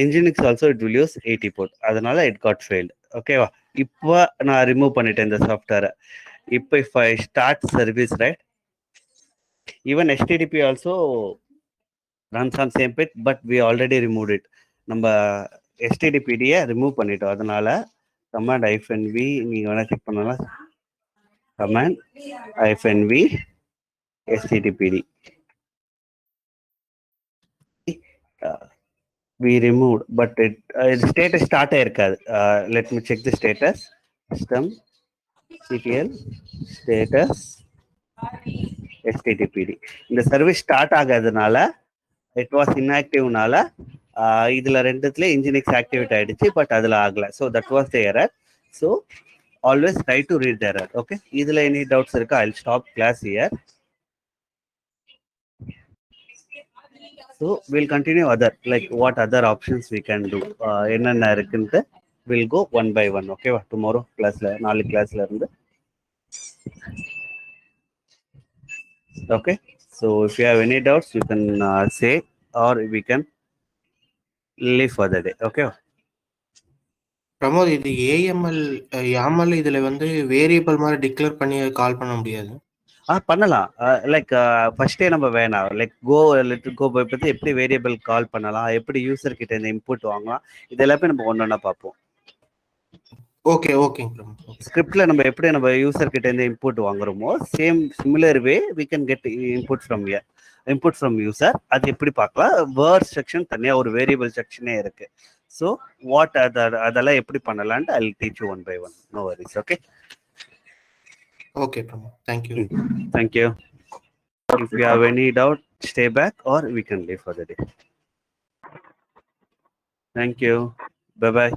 Nginx also it will use 80 port, அதனால it got failed. ஓகேவா? இப்போ நான் remove பண்ணிட்டேன் இந்த சாஃப்ட்வேரை. இப்போ if I start service right, even HTTP also runs on same page, but we already removed it. நம்ம HTTPD-யை remove பண்ணிட்டோம். அதனால கமாண்ட் -v நீங்க வேணா செக் பண்ணலாம். Command -v HTTPD we removed, but it status start ஆயிருக்காது. let me check the status. System ctl status HTTPD. இந்த service start ஆகாதனால it was இன்ஆக்டிவ்னால இதுல ரெண்டுத்துல இன்ஜினிக்ஸ் ஆக்டிவேட் ஆயிடுச்சு, பட் அதுல ஆகல. So that was the error. So always try to read the error. Okay, இதுல any doubts இருக்கா? I stop class here. So we'll continue other, like what other options we can do. என்னென்ன இருக்குன்ட்டு we'll go one by one. ஓகேவா? Tomorrow கிளாஸ்ல, நாலு கிளாஸ்ல இருந்து. Okay, so if you have any doubts you can say, or we can leave for the day. Okay, Pramod, இது AML யாமல் இதுல வந்து வேரியபிள் மாதிரி டிக்ளேர் பண்ணி கால் பண்ண முடியாது. பண்ணலாம். லைக் ஃபர்ஸ்டே நம்ம வேணாம், லைக் கோ பற்றி எப்படி வேரியபிள் கால் பண்ணலாம், எப்படி யூசர் கிட்ட இந்த இன்புட் வாங்கலாம், இது எல்லாமே நம்ம ஒன்றா பார்ப்போம். ஓகே ஓகேங்க பிரமோத். ஸ்கிரிப்ட்ல நம்ம எப்படி நம்ம யூசர் கிட்ட இருந்து இன்புட் வாங்குறோமோ same similar way we can get input from user. அது எப்படி பார்க்கலாம். வேர்ட் செக்ஷன் தனியா ஒரு வேரியபிள் செக்ஷனே இருக்கு. ஸோ வாட் அதெல்லாம் எப்படி பண்ணலான்ட்டு I will teach you one by one. No worries. Okay okay Pramod, thank you. Thank you. If you have any doubt, stay back or we can leave for the day. Thank you. Bye bye.